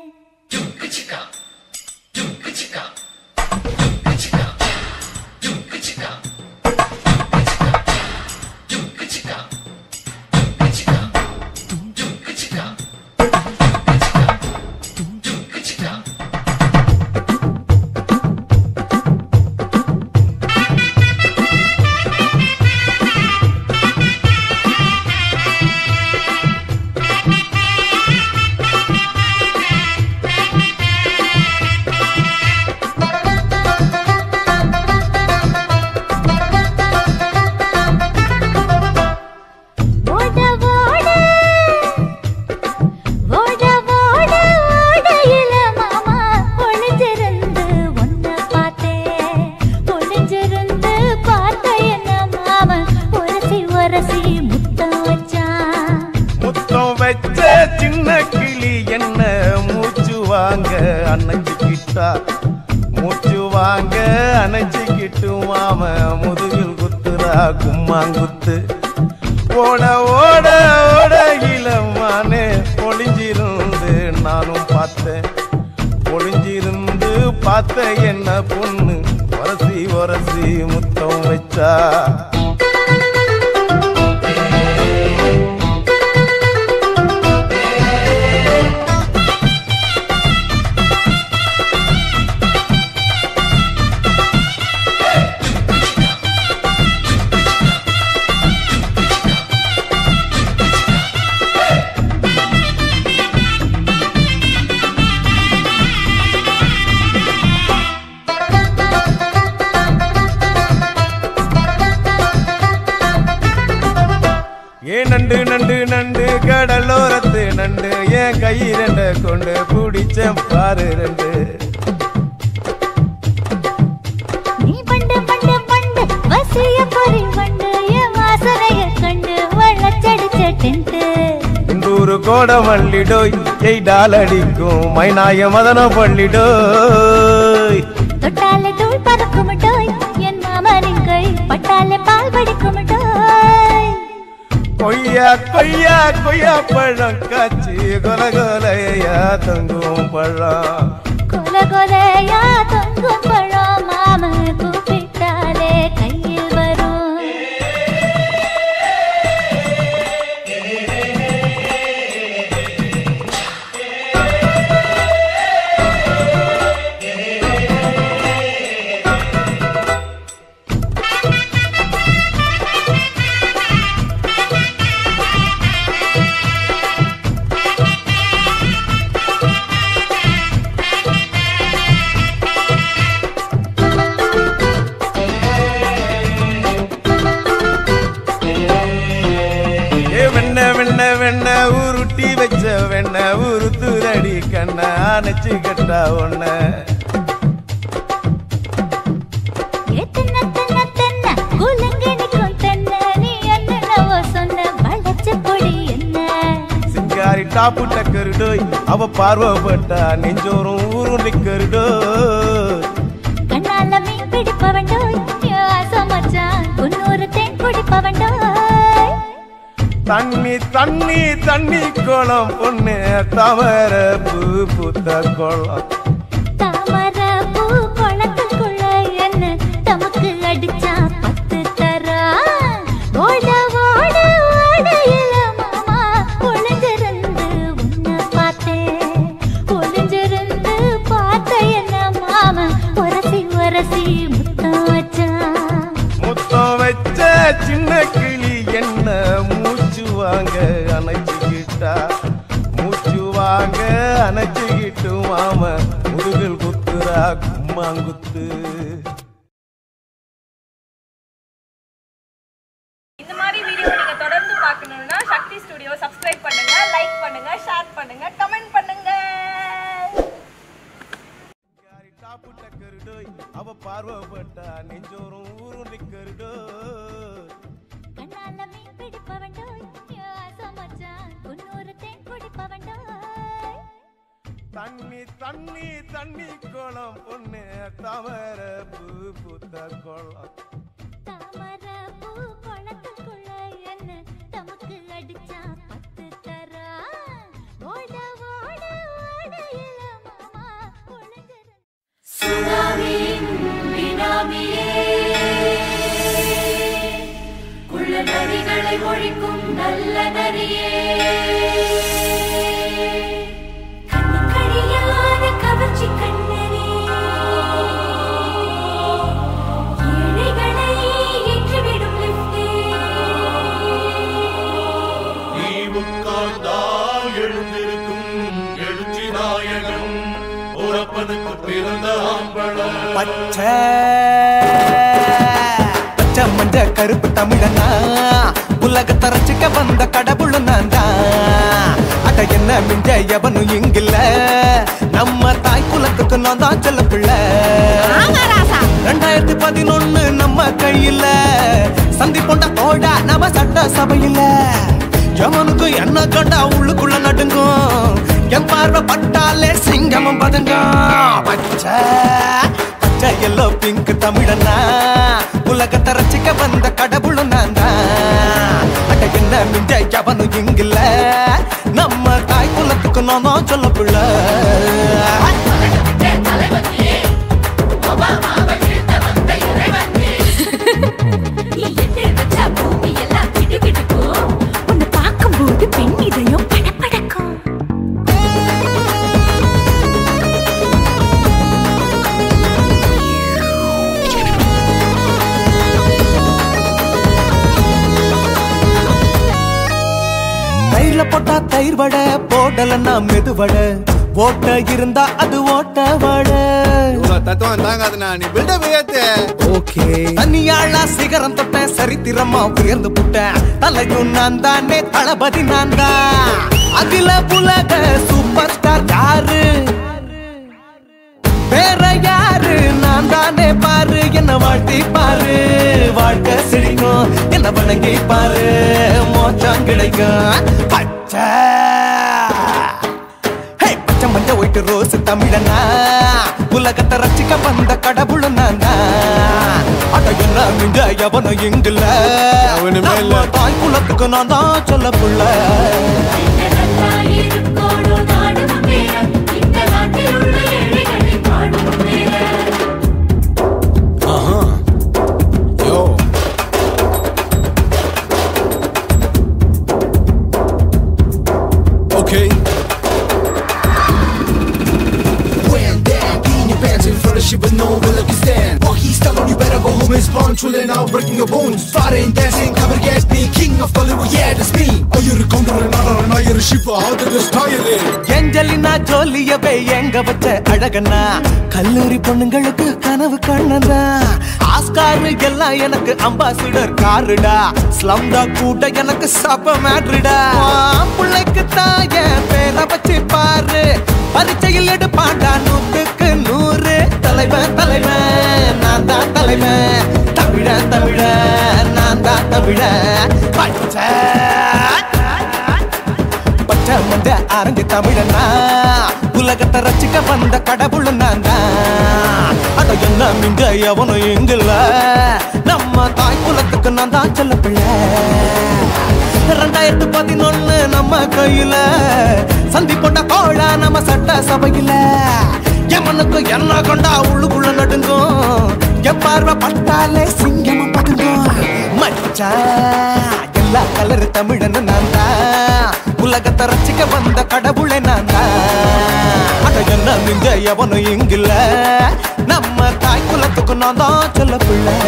ஓட ஓட ஓட ஓட ஓடையில மாமா ஒளிஞ்சிருந்து ஒன்ன பார்த்தேன். ஒளிஞ்சிருந்து பார்த்த என்ன மாமா உரசி உரசி முத்தம் வச்சான்.
முத்தம் வச்ச சின்ன கிளி என்ன மூச்சு வாங்க அணைச்சிக்கிட்டா. மூச்சு வாங்க அணைச்சிக்கிட்டு மாம முதுகில் குத்துறா கும்மாங்குத்து. ஓட ஓட ஓட இளமானே ஒளிஞ்சிருந்து நானும் பார்த்தேன். ஒளிஞ்சிருந்து பார்த்த என்ன பொண்ணு உரசி உரசி முத்தம் வச்சா. நண்டு நண்டு நண்டு கடலோரத்து நண்டு என் கை ரெண்ட கொண்டு பிடிச்ச பாரு ரெண்டு.
நீ பண்டு பண்டு பண்டு வசிய பொறி பண்டு என் வாசனைய கண்டு வளச்சடிச்ச டென்ட்.
இந்தூரு கோட மல்லிடோய் எய்டால் அடிக்கும் மைனாய மதன பள்ளிடோய்.
தொட்டாலே தூள் பறக்கும் டோய் என் மாமனின் கை பட்டாலே பால் வடிக்கும் டோய்.
கொய்யா கொய்யா கொய்யா பழம் காய்ச்சி கொல கொலையா தங்கும் பழம்.
கொல கொலையா தொங்கும் பழம் மாம கூப்பிட்டாலே கையில் வரும்.
வெண்ண உருட்டி வச்ச வெண்ண உருத்துரடி கண்ண அணைச்சு கட்டா ஒன்ன. சிங்காரி டாப்பு டக்கருடோய் அவ பார்வப்பட்டா நெஞ்சோறும் ஊரும் நிக்கருடோய்.
கண்ணால மீன் பிடிப்பவண்டோய் ஆசமச்சான் குன்னூறு தேன் குடிப்பவண்டோய்.
தண்ணி தண்ணி தண்ணி கோலம் பொண்ணு தவற பூ பூத்த கோலம்
தாமர பூ குளத்துக்குள்ள என்ன தமக்கு அடிச்சா 10 தரா ஓட ஓட ஓடையில மாமா ஒளிஞ்சிருந்து உன்னை பார்த்தேன் ஒளிஞ்சிருந்து பார்த்த என்ன மாமா உரசி உரசி முத்தம் வச்சான்
முத்தம் வச்ச சின்ன கிளி என்ன மூச்சு வாங்க அணைச்சுக்கிட்டா மூச்சு வாங்க அணைச்சுக்கிட்டு மாம முதுகில் குத்துரா கும்மாங்குத்து
இந்த மாதிரி வீடியோ நீங்க தொடர்ந்து பார்க்கணும்னா சக்தி ஸ்டுடியோ சப்ஸ்கிரைப் பண்ணுங்க, லைக் பண்ணுங்க, ஷேர் பண்ணுங்க, கமெண்ட் பண்ணுங்க.
டாப்பு டக்கருடோய் அவ பார்வப்பட்டா நெஞ்சோறும் ஊரும் நிக்கருடோய்
கண்ணால மீன் பிடிப்பவண்டோய் சமச்சான் உன்னொரு தேன் குடிப்பவண்டோய்
தண்ணி தண்ணி தண்ணி கோலம் பொண்ணு தவற பூ பூத்த கோலம்
தாமர பூ குளத்துக்குள்ள என்ன தமக்கு அடிச்சா 10 தரா ஓட ஓட ஓடையில மாமா ஒளிஞ்சிருந்து
சுனாமியின் வினாமியே குள்ள நரிகளை ஒழிக்கும் நல்ல நரியே கண்ணுக்கடியான கவர்ச்சி கண்ணனே ஏழைகளை ஏற்றிவிடும் லிப்டே
நீ உட்கார்ந்தால் எழுந்திருக்கும் எழுச்சி நாயகன் உறப்பதுக்கு பிறந்த ஆம்பளம்
பச்சை பச்சை மஞ்ச கருப்பு தமிழனா உலகத்தை ரசிக்க வந்த கடவுள் நான் தான் அட என்ன மிஞ்ச எவனும் இங்கில்ல நம்ம தாய் குலத்துக்கு நான் தான் செல்ல பிள்ளை 2011 நம்ம கையில சந்தி போண்ட தோடா நம்ம சட்ட சபையில எவனுக்கு என்ன கண்டா உள்ளுக்குள்ள நடுங்கும் என் பார்வை பட்டாலே சிங்கமும் பதுங்கும் பச்சை பச்சை எல்லோ பிங்க் தமிழனா உலகத்தை ரசிக்க வந்த கடவுள் நான் தான் அட என்ன மிஞ்ச எவனும் இங்கில்ல நம்ம தாய் குலத்துக்கு நான் தான் சொல்ல பிள்ளை
உன்னை பார்க்கும்போது பெண் இதயம் படபடக்கும்
தயிர்ல போட்டா தயிர் வடை போடலன்னா மெது வடை ஓட்ட இருந்தா அது ஓட்ட வடை
தத்துவம் தாங்காதுண்ணா நீ பில்டப் ஏத்து
ஓகே தனியாளா சிகரம் தொட்டேன் சரித்திரமா உயர்ந்து புட்டேன் தலையும் நான் தானே தளபதி நான் தான் அகில உலக சூப்பர் ஸ்டார் யாரு வேற யாரு நான் தானே பாரு என்ன வாழ்த்தி பாரு வாழ்க்கை சிரிக்கும் என்ன வணங்கி பாரு மோச்சம் கிடைக்கும் பச்சை பச்சை மஞ்ச ஒயிட்டு ரோஸ் தமிழனா உலகத்தை ரசிக்க வந்த கடவுள் நான் தான் அட என்ன மிஞ்ச எவனும் இங்கில்ல நம்ம தாய் குலத்துக்கு நான் தான் சொல்ல புள்ள
Okay. When that in your pants in front of shit but no one look you stand. Oh, he's telling you better go home and spawn, chilling out, breaking your bones. Fighting, dancing, cover gas, me, king of Hollywood, yeah, that's me. Oh, you're a condor and you're a ship, how did this tire it?
Angelina ஜோலியவே எங்க வச்ச அழகனா கல்லூரி பொண்ணுங்களுக்கு கனவு கண்ணனா ஆஸ்கார் எல்லாம் எனக்கு அம்பாசிடர் காருடா ஸ்லம்டா கூட எனக்கு சப்ப மேட்ருடா பிள்ளைக்கு தாய பேரை வச்சு பாரு பரீட்சையில் எடுப்பாண்டா 100க்கு 100 தலைவன் தலைவன் நான் தான் தலைவன் தமிழன் தமிழன் நான் தான் தமிழன் பச்சை பச்சை மஞ்ச ஆரஞ்சு தமிழனா உலகத்தை ரசிக்க வந்த கடவுள் நான் தான் அட என்ன மிஞ்ச எவனும் எங்கில்ல நம்ம தாய் குலத்துக்கு நான் தான் சொல்ல பிள்ளை 2011 நம்ம கையில சந்தி போட்ட கோழா நம்ம சட்ட சபையில எமனுக்கு என்ன கொண்டா உள்ளுக்குள்ள நடுங்கும் என் பார்வை பட்டாலே சிங்கமும் பதுங்கும் மச்சான் எல்லா கலர் தமிழன்னு நான் தான் உலகத்தை ரசிக்க வந்த கடவுளை நான் தான் அட என்ன மிஞ்ச எவனும் இங்கில்ல நம்ம தாய் குலத்துக்கு நான் தான் சொல்ல பிள்ளை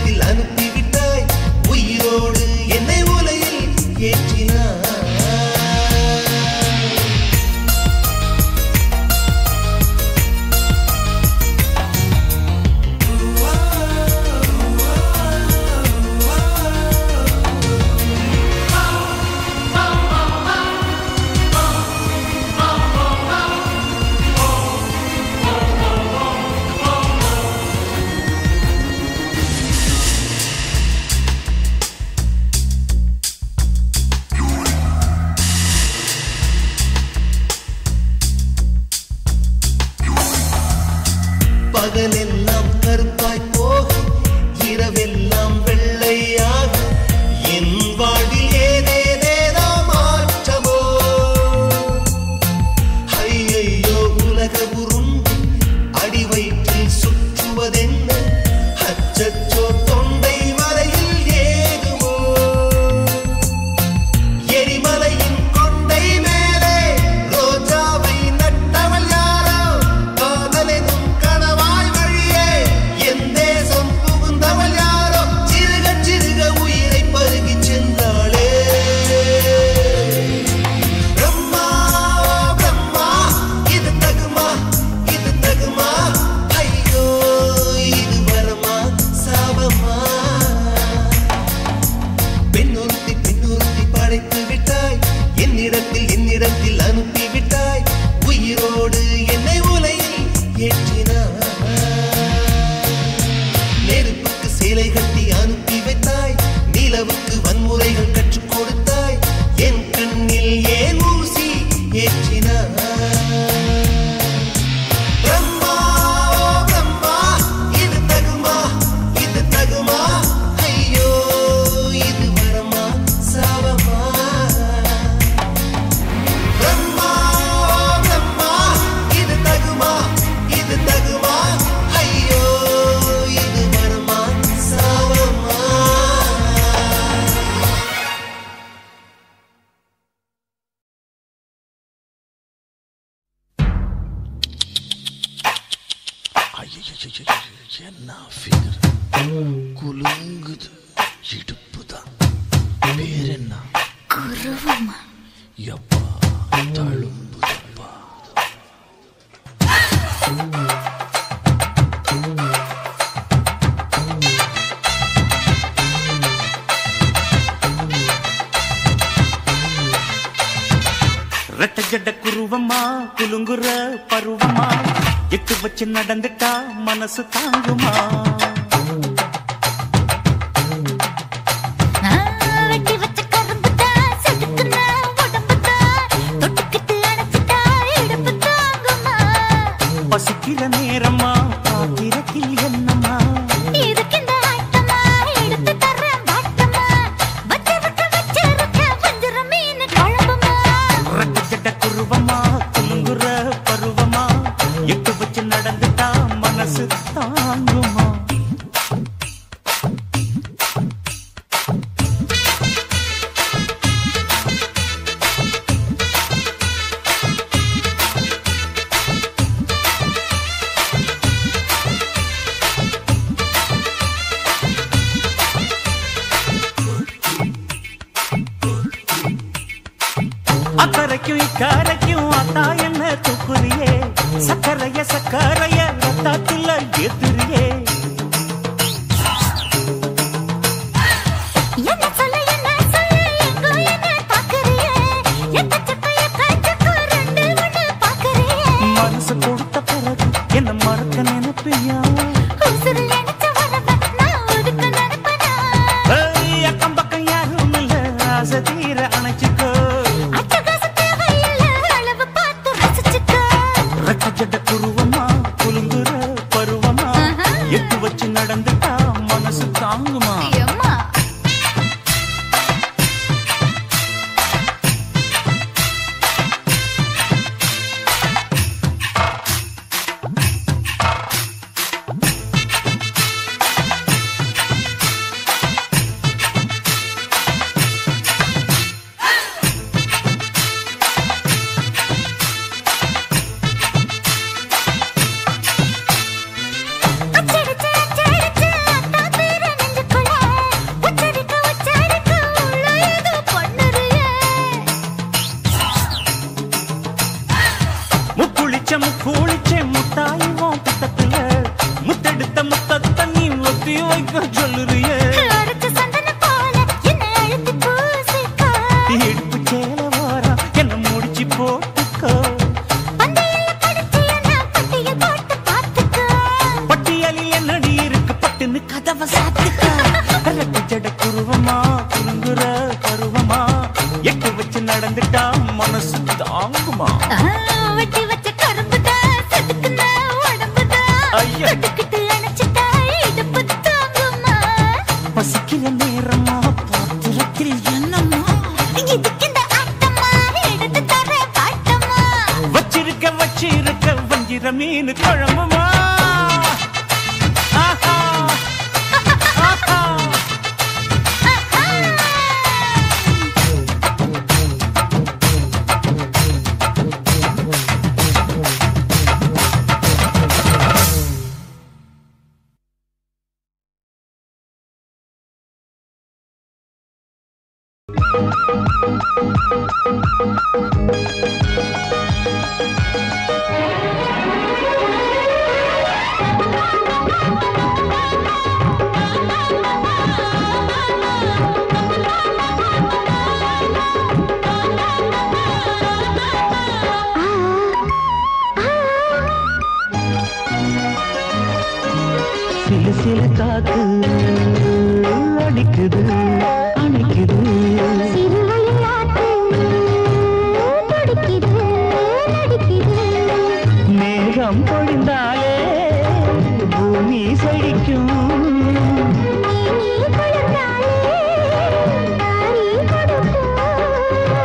என்னிடத்தில் அனுப்பிவிட்டாய் உயிரோடு என்னை உலையில் ஏற்றினாய் பகலெல்லாம் கருப்பாய் போக இரவெல்லாம் வெள்ளையாக என் வாழ்வில் ஏதேதேதோ மாற்றமோ ஐயையோ உலக உருண்டு அடி வயிற்றில் சுற்றுவதென்ன அச்சச்சோ தொண்டை வரையில் ஏகுமோ எரிமலையின் கொண்டை மேலே ரோஜாவை நட்டவள் யாரோ காதலெனும் கனவாய் வழியே என் தேசம் புகுந்தவள் யாரோ சிறுக சிறுக உயிரை பருகி சென்றாளே பிரம்மா பிரம்மா இது தகுமா ஐயோ இது வரமா சாபமா பெண்ணொருத்தி படைத்து விட்டாய் என்னிடத்தில் அனுப்பி விட்டாய் உயிரோடு என்னை உலையில் ஏற்றினாய் நெருப்புக்கு சேலை கட்டி அனுப்பி வைத்தாய் நிலவுக்கு வன்முறைகள் கற்றுக் கொடுத்தாய் என் கண்ணில் ஏன் ஊசி ஏற்றினாய் பிரம்மா பிரம்மா இது தகுமா ஐயோ இது வரமா சாபமா பிரம்மா பிரம்மா இது தகுமா ஐயோ இது வரமா சாபமா
என்ன ஃபிகர் குலுங்குது இடுப்புதான் பேர் என்ன
குருவமா
எப்பா தழும்புதப்பா
ரெட்ட ஜட குருவமா குலுங்குற பருவமா எட்டு வச்சு நடந்துட்டா மனசு தாங்குமா
வெட்டி வச்ச கரும்புதா செதுக்குன உடம்புதா தொட்டுக்கிட்டு அணைச்சிட்டா இடுப்பு தாங்குமா
பசிக்கிற நேரமா பாத்திரத்தில் என்னம்மா
இதுக்கு இந்த ஆட்டமா எடுத்து தர்றேன் பாட்டமா வச்சிருக்க வஞ்சிர மீன் குழம்புமா
ரெட்ட ஜட குருவமா குலுங்குற பருவமா எட்டு வச்சு நடந்துட்டா மனசு தாங்குமா அக்கரைக்கும் இக்கரைக்கும் அத்தா என்ன தூக்குறியே சக்கரைய ரத்தாத்துல ஏத்துறியே
என்ன சொல்ல எங்கோ என்ன பாக்குறியே எக்கச்சக்க ரெண்டு ஒண்ணு பாக்குறியே
மனசு கொடுத்த பிறகு என்ன மறக்க நினைப்பியா
உசுறு நினைச்ச வரவ நான் ஒதுக்க நினைப்பனா
அக்கம் பக்கம் யாரும் இல்ல ஆசை தீர அணைச்சிக்கோ
அட்டகாச தேவையில்ல அளவு பார்த்து ரசிச்சுக்கோ
ரெட்ட ஜட குருவமா குலுங்குற பருவமா எட்டு வச்சு நடந்துட்டா மனசு தாங்குமா
அம்மா அச்சடிச்சு அத்தா பேர நெஞ்ச
ஜட குருவமா குறுங்குற பருவமா எட்டு வச்சு நடந்துட்டா மனசு தாங்குமா
வெட்டி வச்ச கரும்புதான் செதுக்குன உடம்புதான் தொட்டுக்கிட்டு அணைச்சிட்டா இடுப்பு தாங்குமா
பசிக்கிற நேரமா பாத்திரத்தில் என்னம்மா
இதுக்கு இந்த ஆட்டமா எடுத்து தர பாட்டமா
வச்சிருக்க வஞ்சிர மீன் குழம்புமா சிலு சிலு காத்து அடிக்குது அணைக்குது
சிறுவையாட்டு துடிக்குது நடிக்குது
மேகம் பொழிந்தாலே பூமி செழிக்கும்
நீ குளிர்ந்தாலே தாரி கொடுக்கும்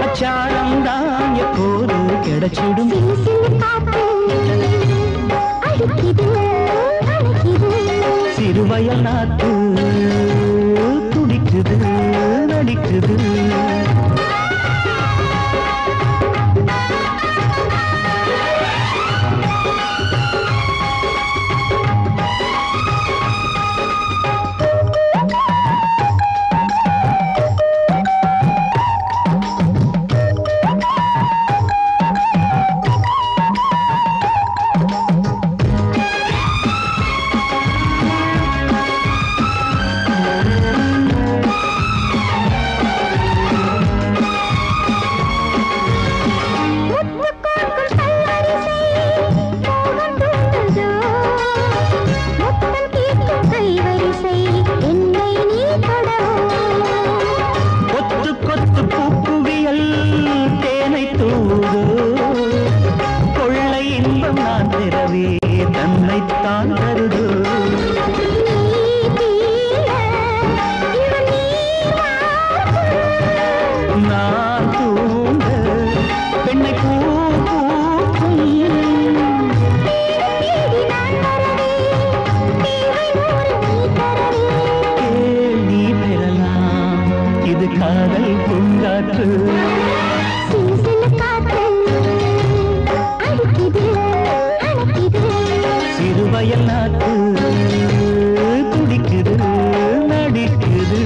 அச்சாரம் தான் எப்போது கிடைச்சிடும்
சிலு சிலு காத்து அடிக்குது அணைக்குது
சிறுவயல் நாத்து துடிக்குது நடிக்குது கொத்து கொத்து பூக்குவியல் தேனை தூதோ கொள்ளை இன்பம் நான் பெறவே தன்னைத்தான் தருதோ நான் தூங்க பெண்ணை பூ பூக்கும் கேள்வி பெறலாம் இது காதல் பூங்காற்று சிறுவயல் நாட்டு துடிக்குது நடிக்குது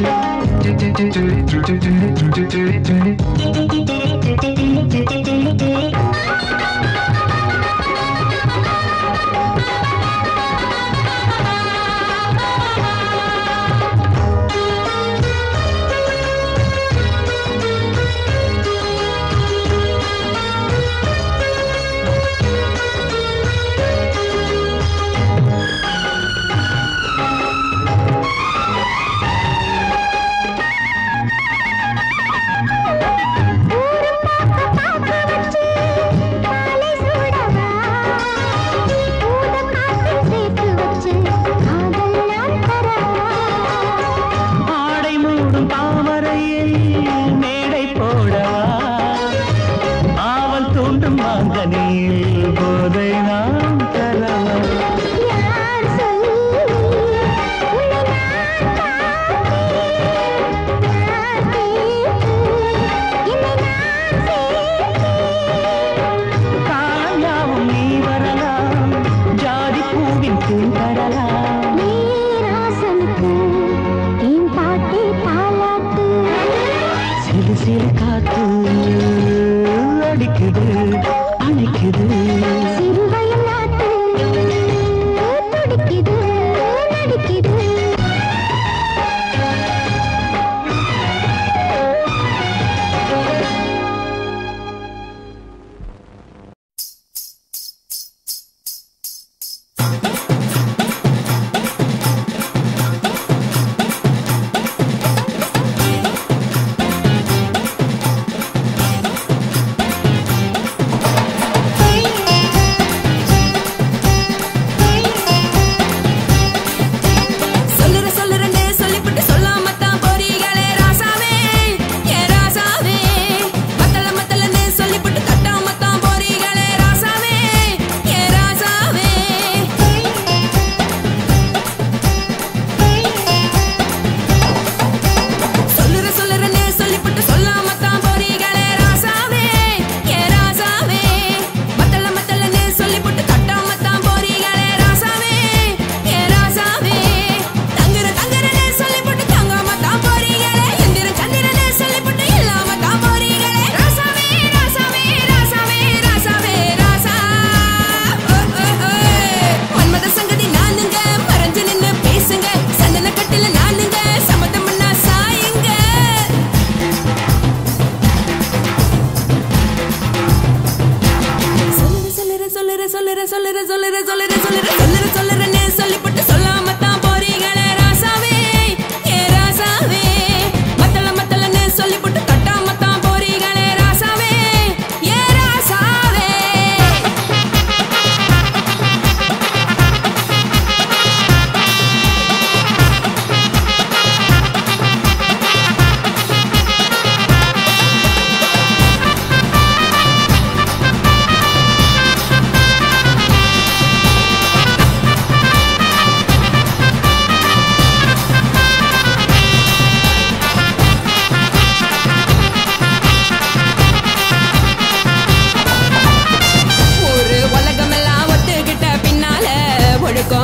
சொல்லுறேன்னு சொல்லிப்பட்டு சொல்லாம தான் போறீங்களே ராசாவே ஏ ராசாவே மத்தளன்னு சொல்லிப்பட்டு தட்டாம தான் போறீங்களே ராசாவே ஏ ராசாவே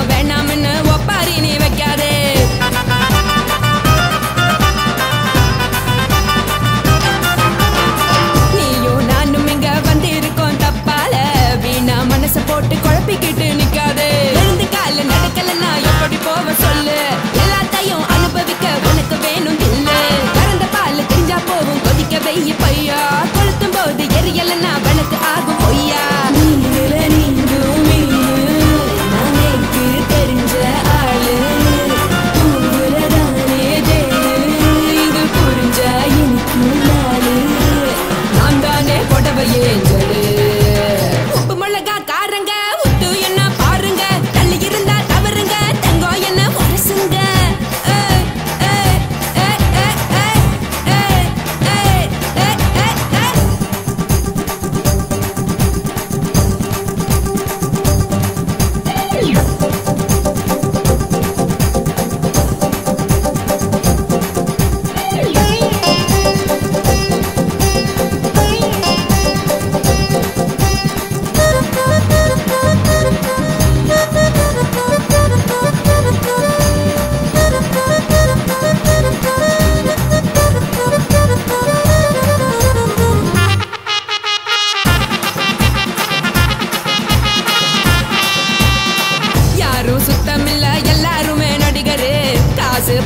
வேணாம்னு ஒப்பாரி நீ வைக்காதே நீயும் நானும் இங்க வந்து இருக்கோம் தப்பால வீணா மனச போட்டு குழப்பிக்கிட்டு நிக்காதே எழுந்து கால நடக்கலன்னா எப்படி போவ சொல்லு எல்லாத்தையும் அனுபவிக்க உனக்கு வேணும் இல்ல கறந்த பால் தெரிஞ்சா போகும் கொதிக்க வெய்ய பையா கொளுத்தும் போது எரியலன்னா வனக்கு ஆகும் பொய்யா உப்பு மிளகா காரங்க உத்து என்ன பாருங்க தள்ளி இருந்தா தவறுங்க தங்கோ என்ன உரசுங்க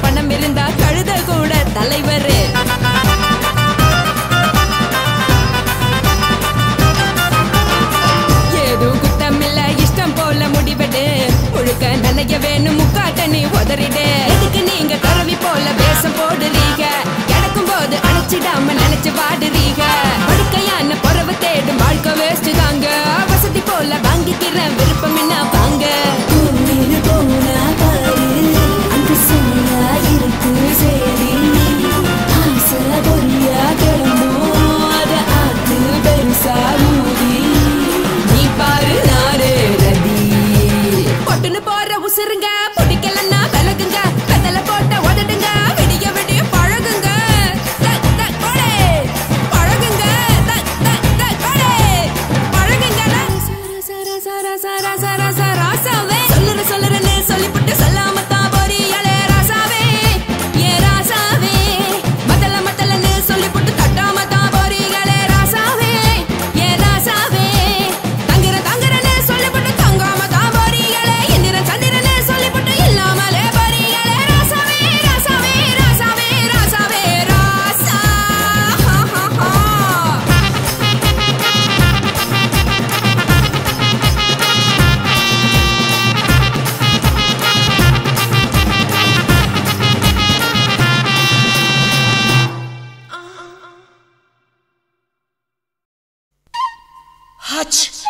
பணம் இருந்தா கழுத கூட தலைவர் ஏதோ குத்தமில்ல இஷ்டம் போல முடிவெடு முழுக்க நனைய வேணும் முக்காட்ட நீ உதறிடு எதுக்கு நீங்க கரவி போல வேஷம் போடுறீங்க கிடக்கும் போது அணைச்சிடாம நினைச்சு வாடுறீங்க படுக்கையான பொறவை தேடும் வாழ்க்கை வேஸ்ட் தாங்க வசதி போல வாங்கிக்கிற விருப்பம் என்ன வாங்க நீ பாரு நாரே ரதி பொட்டுன்னு போற உசுருங்க பிடிக்கலன்னா விலகுங்க கதல போட்ட உதடுங்க விடிய விடிய பழகுங்க பழகுங்க பழகுங்க ராசாவே சொல்லுறேன்னு சொல்லிவிட்டு சொல்லாம தான் போறியாளே ராசாவே ஏ ராசாவே மத்தளன்னு சொல்லிவிட்டு தட்டாம தான் போறீங்களே ராசாவே ஏ ராசாவே தங்குறேன்னு சொல்லிவிட்டு தங்காம தான் போறீங்களே இந்திரன் சந்திரன்னு சொல்லிவிட்டு இல்லாமலே போறீங்களே ராசாவே ராசாவே ராசாவே ராசாவே ராசா
Hutch.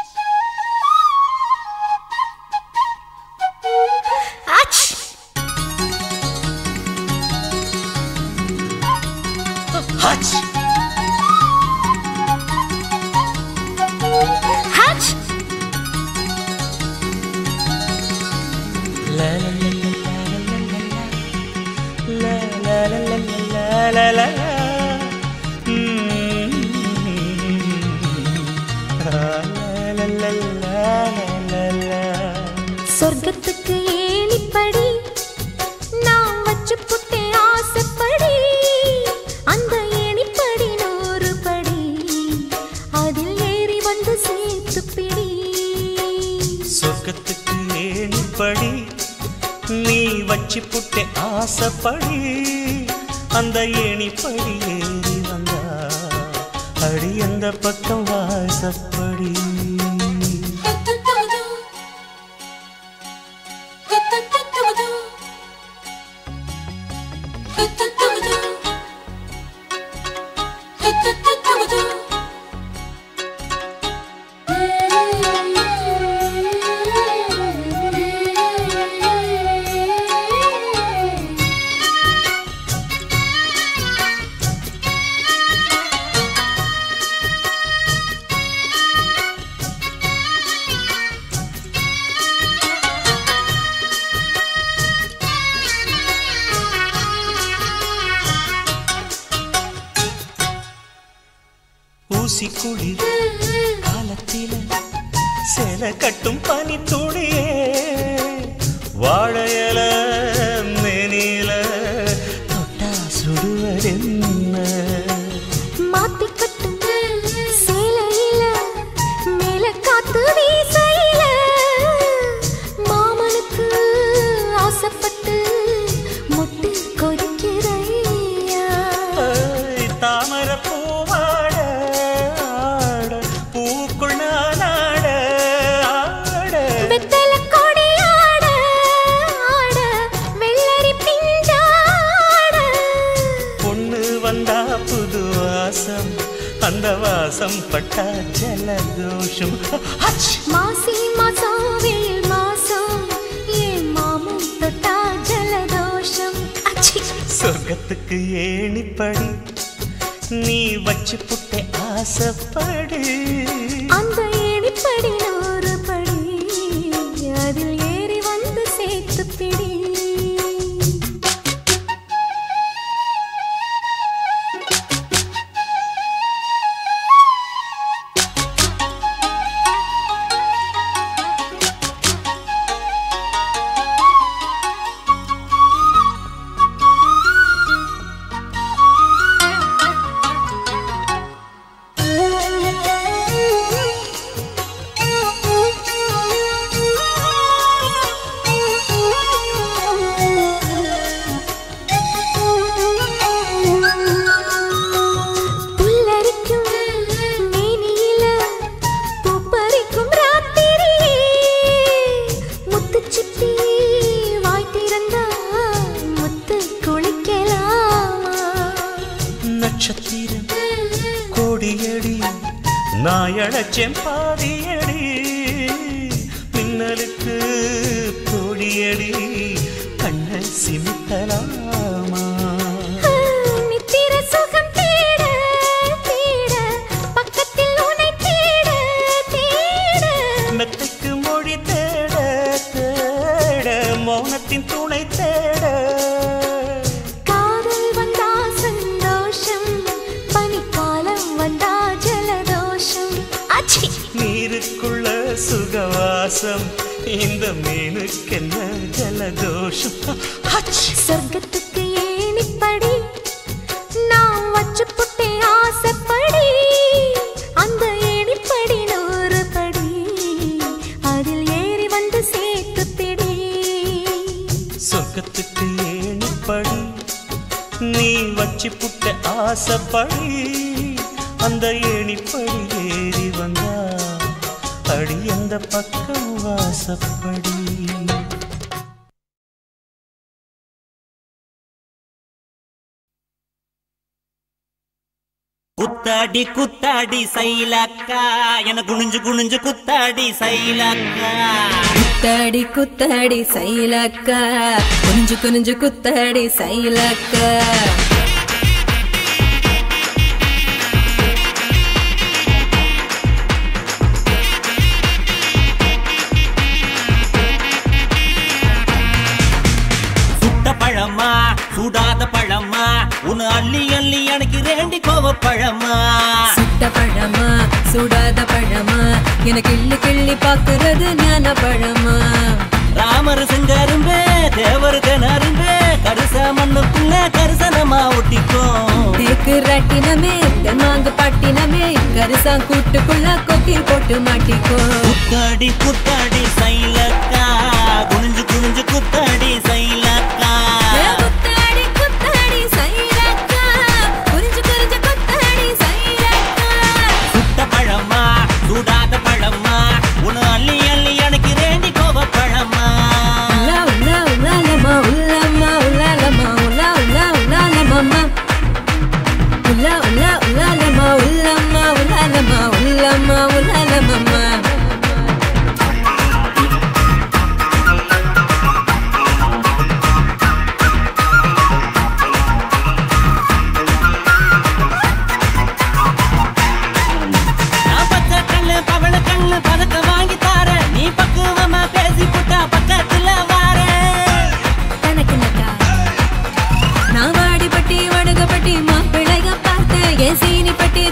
Hutch.
Hutch.
Hutch.
La la la la la la la la la.
சொர்க்கத்துக்கு ஏணிப்படி நான் வச்சு புட்டேன் ஆசைப்படி அந்த ஏணிப்படி 100 படி அதில் ஏறி வந்து சேர்த்து பிடி
சொர்க்கத்துக்கு ஏணிப்படி நீ வச்சு புட்டே ஆசைப்படி அந்த ஏணிப்படி ஏறி வந்தா அடி அந்த பக்கம் வாசப்படி குளிர் காலத்தில சேல கட்டும் பனி துளியே வாழையல மேனில தொட்டா சுடுவதென்ன
மாத்தி கட்டும் சேலையில மேல காத்து வீசையில மாமனுக்கு ஆசைப்பட்டு முட்டு கொதிக்கிறையா
தாமர பூவாட பூக்குள் நானாட
வெத்தல கொடியாட ஆட வெள்ளரி பிஞ்சாட
பொண்ணு வந்தா புது வாசம் அந்த வாசம் பட்டா ஜலதோஷம்
மாசி மாசம் வெயில் மாசம் ஏன் மாமன் தொட்டா ஜலதோஷம்
சொர்க்கத்துக்கு ஏணிப்படி நீ வச்சு புட்டே ஆசைப்படு
அந்த ஏணிப்படி 100 படி அதில் ஏறி வந்து சேர்த்து பிடி
செம்பாதியடி மின்னலுக்கு தோழியடி கண்ண சிமித்தலாமா
நித்திர சுகம் தேட தேட பக்கத்தில் உன்னை தேட தேட
மெத்தைக்கு மொழி தேட தேட மௌனத்தின் துணை தேட
காதல் வந்தா சந்தோஷம் பனிக்காலம் வந்தா ஜலதோஷம்
நீருக்குள்ள சுகவாசம் இந்த மீனுக்கென்ன ஜலதோஷம்
சொர்க்கத்துக்கு ஏணிப்படி நான் வச்சு புட்டே ஆசைப்படி அந்த ஏணிப்படி 100 படி அதில் ஏறி வந்து சேர்த்து பிடி
சொர்க்கத்துக்கு ஏணிப்படி நீ வச்சு புட்ட ஆசைப்படி அந்த ஏணிப்படி ஏறி வந்தா அடி அந்த பக்கம் வாசப்படி
குத்தாடி குத்தாடி சைலக்கா என குனிஞ்சு குனிஞ்சு குத்தாடி சைலக்கா
குத்தாடி குத்தாடி சைலக்கா குனிஞ்சு குனிஞ்சு குத்தாடி சைலக்கா
பழமா சுடாத பழமா உன்னு அள்ளி அள்ளி எனக்கு ரெண்டி கோவ பழமா
சுட்ட பழமா சுடாத பழமா எனக்கு கிள்ளி கிள்ளி பாக்குறது ஞான பழமா
ராமர் செங்கரும்பே தேவர் கனரும்பே கருசா மண்ணுக்குள்ள கரிசனமா ஒட்டிக்கும்
தேக்கு ராட்டினமே தென்னாங்க பாட்டினமே கரிசா கூட்டுக்குள்ள கொக்கில் போட்டு மாட்டிக்கோ
குத்தாடி குத்தாடி சைலக்கா குனிஞ்சு குனிஞ்சு குத்தாடி சைலக்கா
குத்தாடி குத்தாடி சைலக்கா குனிஞ்சு குனிஞ்சு குத்தாடி சைலக்கா
சுட்ட பழமா சுடாத பழமா உன்னு அள்ளி அள்ளி எனக்கு ரெண்டி கோவ பழமா
உலா உலா உலாலமா உலாமா உலாலமா உலா உலா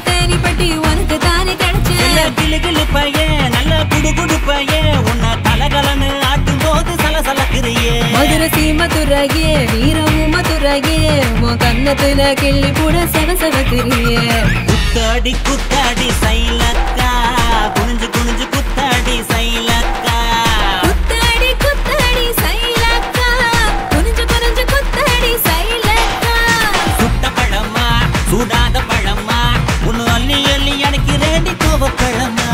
தேனி பட்டி உனக்கு தானே கிடைச்சேன்.
கிளு கிளு பையன் நல்ல குடு குடு பையன் உன்னை கலகலன்னு ஆட்டும் போது சலசலக்கிறியே.
மதுரை சீமதுரையே வீரமும் மதுரையே உன் கண்ணத்துல கிள்ளி கூட செவ செவக்கிறியே.
குத்தாடி குத்தாடி சைலக்கா குனிஞ்சு குனிஞ்சு குத்தாடி சைலக்கா.
குத்தாடி குத்தாடி சைலக்கா குனிஞ்சு குனிஞ்சு குத்தாடி சைலக்கா.
சுட்ட பழமா சூடாத பழமா உன்னு அள்ளி அள்ளி எனக்கு ரெண்டி கோவ பழமா.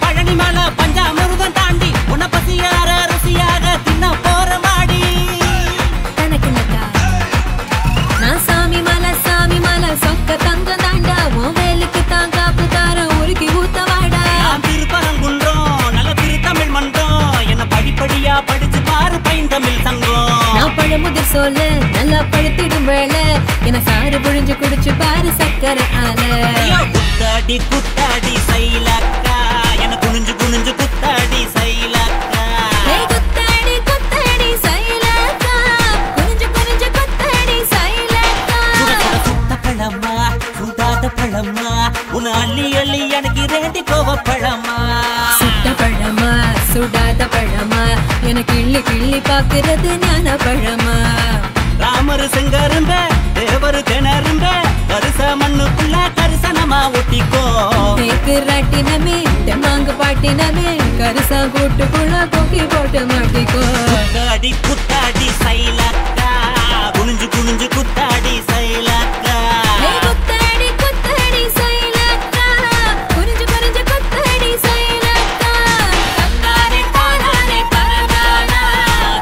பழனி மலை பஞ்சாமிருதம் தாண்டி உன்னை பசியார ருசியாக தின்ன போற மாடி.
நான் சாமி மலை சொக்க தங்க தாண்டா உன் வேலுக்கு தான் காப்பு தார உருக்கி ஊத்தவாடா.
நான் திருப்பரங்குன்றம் நல்ல திருத்தமிழ் மன்றம் என்ன படிப்படியா படிச்சு பாரு பைந்தமிழ் சங்கம்.
நான் பழமுதிர் சொல்ல நல்லா பழுத்திடும் வேளை என சாறு புழிஞ்சு குடிச்சு பாரு சக்கரை ஆல.
குத்தாடி குத்தாடி சைலக்கா என குனிஞ்சு குனிஞ்சு குத்தாடி சைலக்கா.
குத்தாடி குத்தாடி சைலக்கா குனிஞ்சு குனிஞ்சு குத்தாடி சைலக்கா.
சுட்ட பழமா சூடாத பழமா உன்னை அள்ளி அள்ளி எனக்கு ரெண்டி கோவ பழமா.
சுட்ட பழமா சுடாத பழமா எனக்கு கிள்ளி கிள்ளி பாக்குறது ஞான பழமா.
ராமரு செங்கரும்ப தேவரு திணறும்ப கரிச மண்ணுக்குள்ள கரிசனமா ஒட்டிக்கோ.
தேக்கு ராட்டினமே தெம்மாங்கு பாட்டினமே கரிசா கூட்டுக்குள்ள கொக்கி போட்டு மாட்டிக்கோ.
குத்தாடி குத்தாடி சைலக்கா குனிஞ்சு குனிஞ்சு குத்தாடி சைலக்கா.
குத்தாடி குத்தாடி சைலக்கா குனிஞ்சு குனிஞ்சு குத்தாடி சைலக்கா. தன்னானே தானானே தரனானா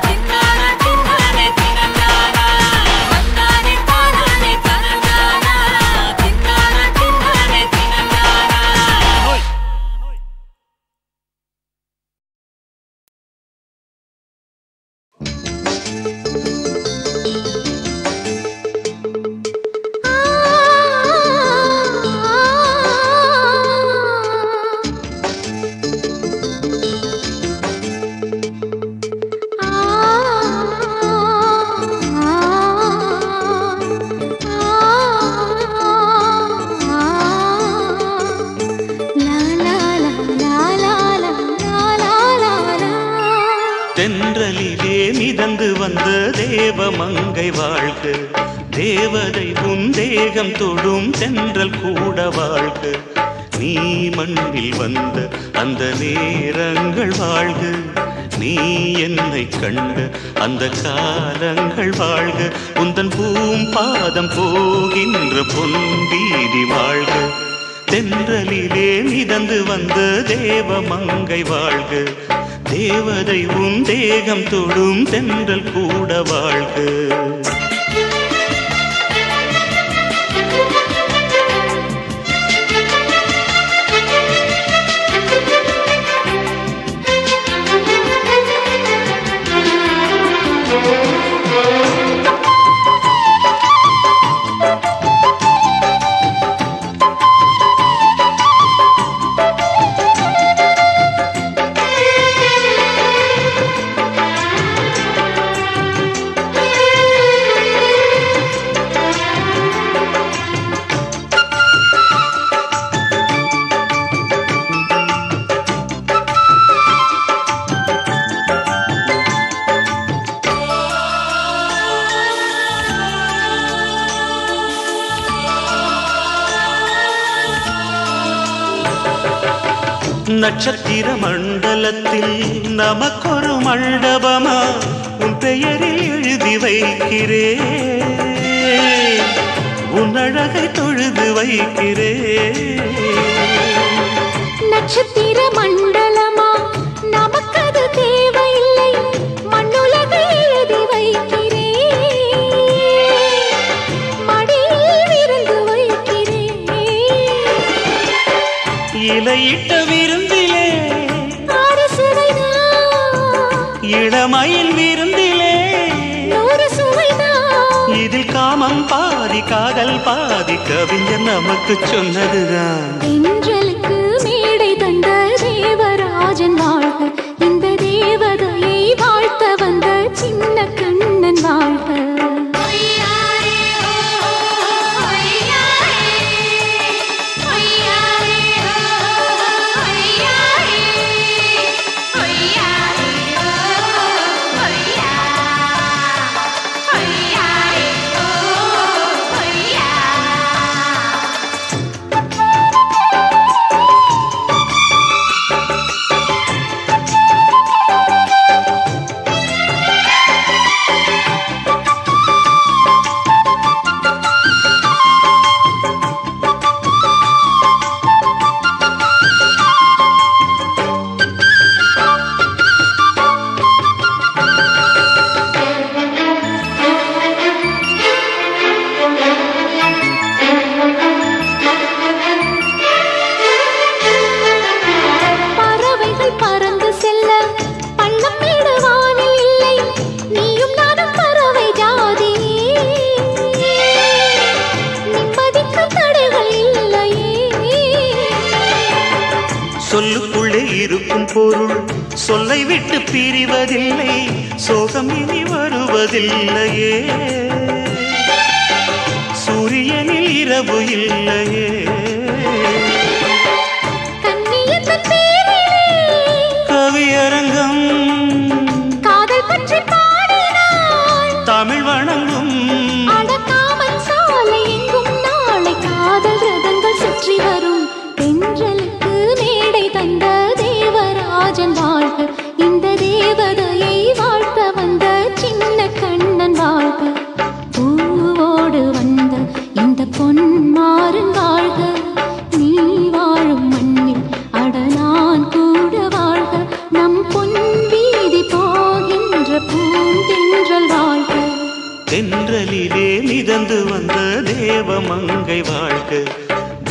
தின்னானா தின்னானே தினனானா. தன்னானே தானானே தரனானா தின்னானா தின்னானே தினனானா.
தென்றலிலே மிதந்து வந்த தேவமங்கை வாழ்க, தேவதை உன் தேகம் தொடும் தென்றல் கூட வாழ்க. நீ மண்ணில் வந்த அந்த நேரங்கள் வாழ்க, நீ என்னை கண்ட அந்த காலங்கள் வாழ்க. உந்தன் பூம்பாதம் போகின்ற பொன் வீதி வாழ்க. தென்றலிலே மிதந்து வந்த தேவமங்கை வாழ்க, தேவதை உன் தேகம் தொடும் தென்றல் கூட வாழ்க. நட்சத்திர மண்டலத்தில் நமக்கொரு மண்டபமா உன் பெயரில் எழுதி வைக்கிறேன், உன் அழகை தொழுது வைக்கிறேன்.
நட்சத்திர மண்டலமா நமக்கது தேவையில்லை, மண்ணுலகை எழுதி வைக்கிறேன், மடியில் விருந்து வைக்கிறேன்.
இட்ட விருந்திலே இளமயில் விருந்திலே இதில் காமம் பாதி காதல் பாதி கவிஞர் நமக்கு சொன்னதுதான்.
தென்றலுக்கு மேடை தந்த தேவராஜன் வாழ்க, இந்த தேவதையை வாழ்த்த வந்த சின்ன கண்ணன் வாழ்க.
சொல்லுக்குள்ளே இருக்கும் பொருள் சொல்லை விட்டு பிரிவதில்லை, சோகம் இனி வருவதில்லையே. சூரியனில் இரவு இல்லையே. கவியரங்கம்
காதல் பற்றி பாடினாள்,
தமிழ் வணங்கும்
அடக்காமன் சாலை எங்கும் நாளை காதல் ரதங்கள் சுற்றி வரும். தென்றலுக்கு மேடை தந்த தேவராஜன் வாழ்க, இந்த தேவதையை வாழ்த்த வந்த சின்ன கண்ணன் வாழ்க. பூவோடு வந்த இந்த பொன்மாறன் வாழ்க, நீ வாழும் மண்ணில் அட நான் கூட வாழ்க. நம் பொன் வீதி போகின்ற பூந்தென்றல் வாழ்க.
தென்றலிலே மிதந்து வந்த தேவமங்கை வாழ்க,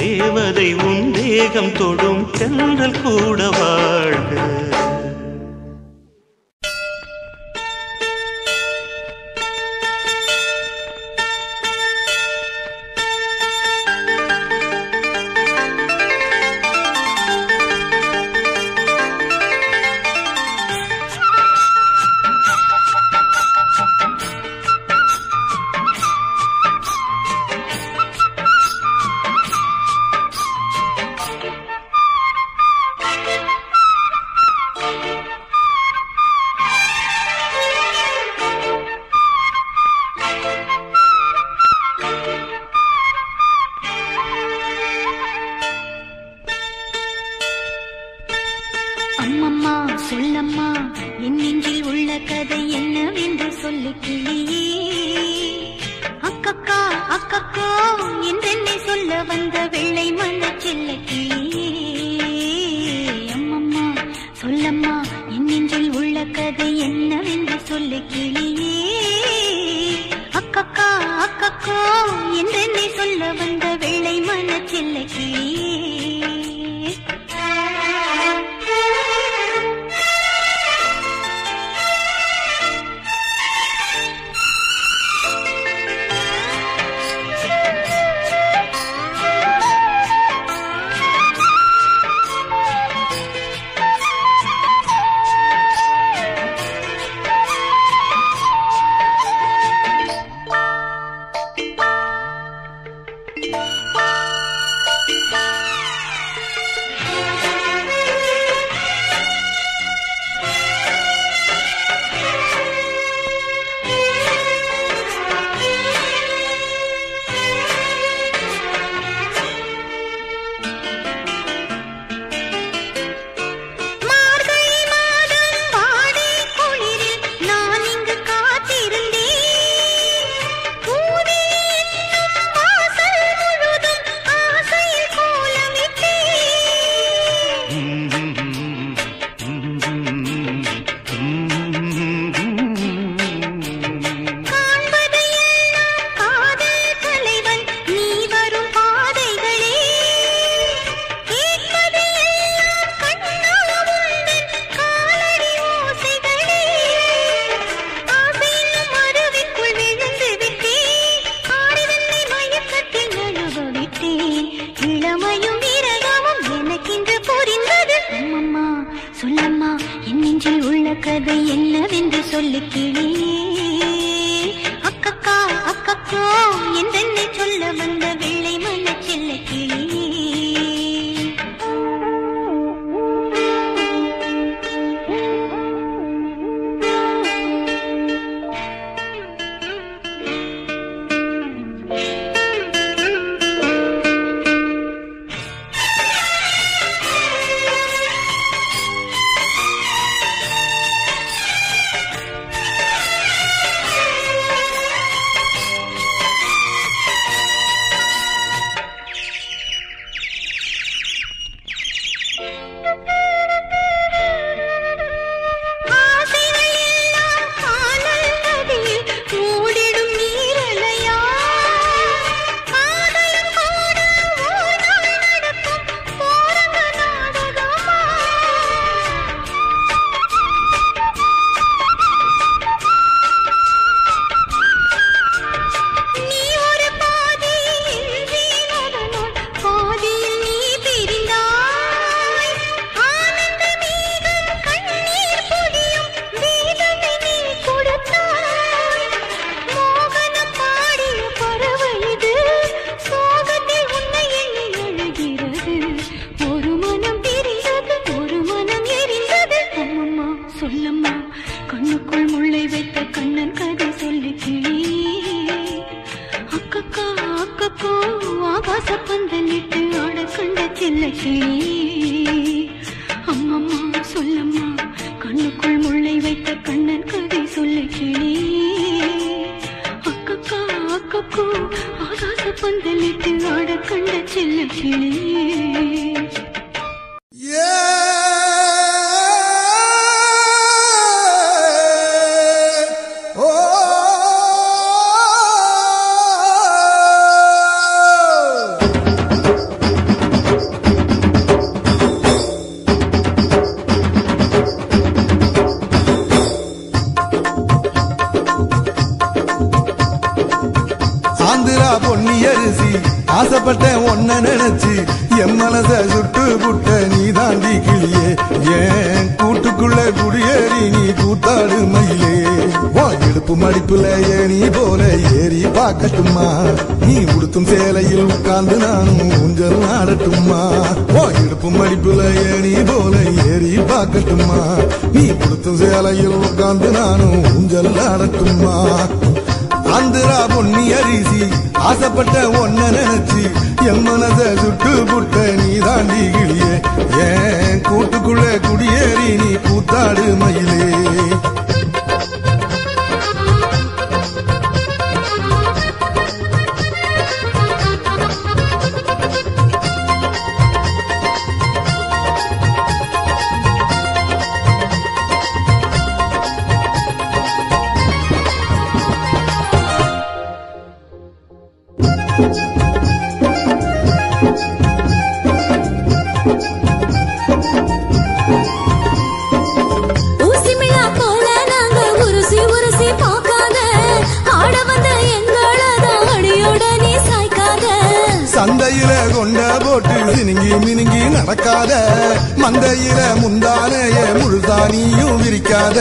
தேவதை உன் தேகம் தொடும் தென்றல் கூட வாழ்க.
அம்மம்மா சொல்லம்மா, என் நெஞ்சில் உள்ள கதை என்னவென்று சொல்லு கிளியே. அக்கக்கா அக்கக்கோ என்றென்னை சொல்ல வந்த வெள்ளை மன செல்ல கிளியே. அம்மம்மா சொல்லம்மா, என் நெஞ்சில் உள்ள கதை என்னவென்று சொல்லு கிளியே. அக்கக்கா அக்கக்கோ என்றென்னை சொல்ல வந்த வெள்ளை மன செல்ல கிளியே.
செல்ல கிளி அம்மம்மா சொல்லம்மா கண்ணுக்குள் முள்ளை வைத்த கண்ணன் கதை சொல்ல கிளி அக்கக்கா அக்கக்கோ ஆகாச பந்தலிட்டு ஆட கண்ட செல்ல கிளி
ஆசைப்பட்டேன் ஒன்ன நினைச்சு என் மனச சுட்டு புட்ட நீ தாண்டி கிளியே ஏன் கூட்டுக்குள்ள குடியேறி நீ கூத்தாடு மயிலே இடுப்பு மடிப்புல ஏணி போல ஏறி பார்க்கட்டுமா நீ உடுத்தும் சேலையில் உட்கார்ந்து நானும் ஊஞ்சல் ஆடட்டுமா இடுப்பு மடிப்புல ஏணி போல ஏறி பார்க்கட்டுமா நீ உடுத்தும் சேலையில் உட்கார்ந்து நானும் ஊஞ்சல் ஆடட்டுமா ஆந்திரா பொன்னி அரிசி ஆசைப்பட்ட ஒன்ன நினைச்சு என் மனச சுட்டு புட்ட நீ தாண்டி கிளியே ஏன் கூட்டுக்குள்ள குடியேறி நீ கூத்தாடு மயிலே சந்தையில கொண்ட போட்டு சினுங்கி மினுங்கி நடக்காத மந்தையில முந்தானைய முழுதானியும் விரிக்காத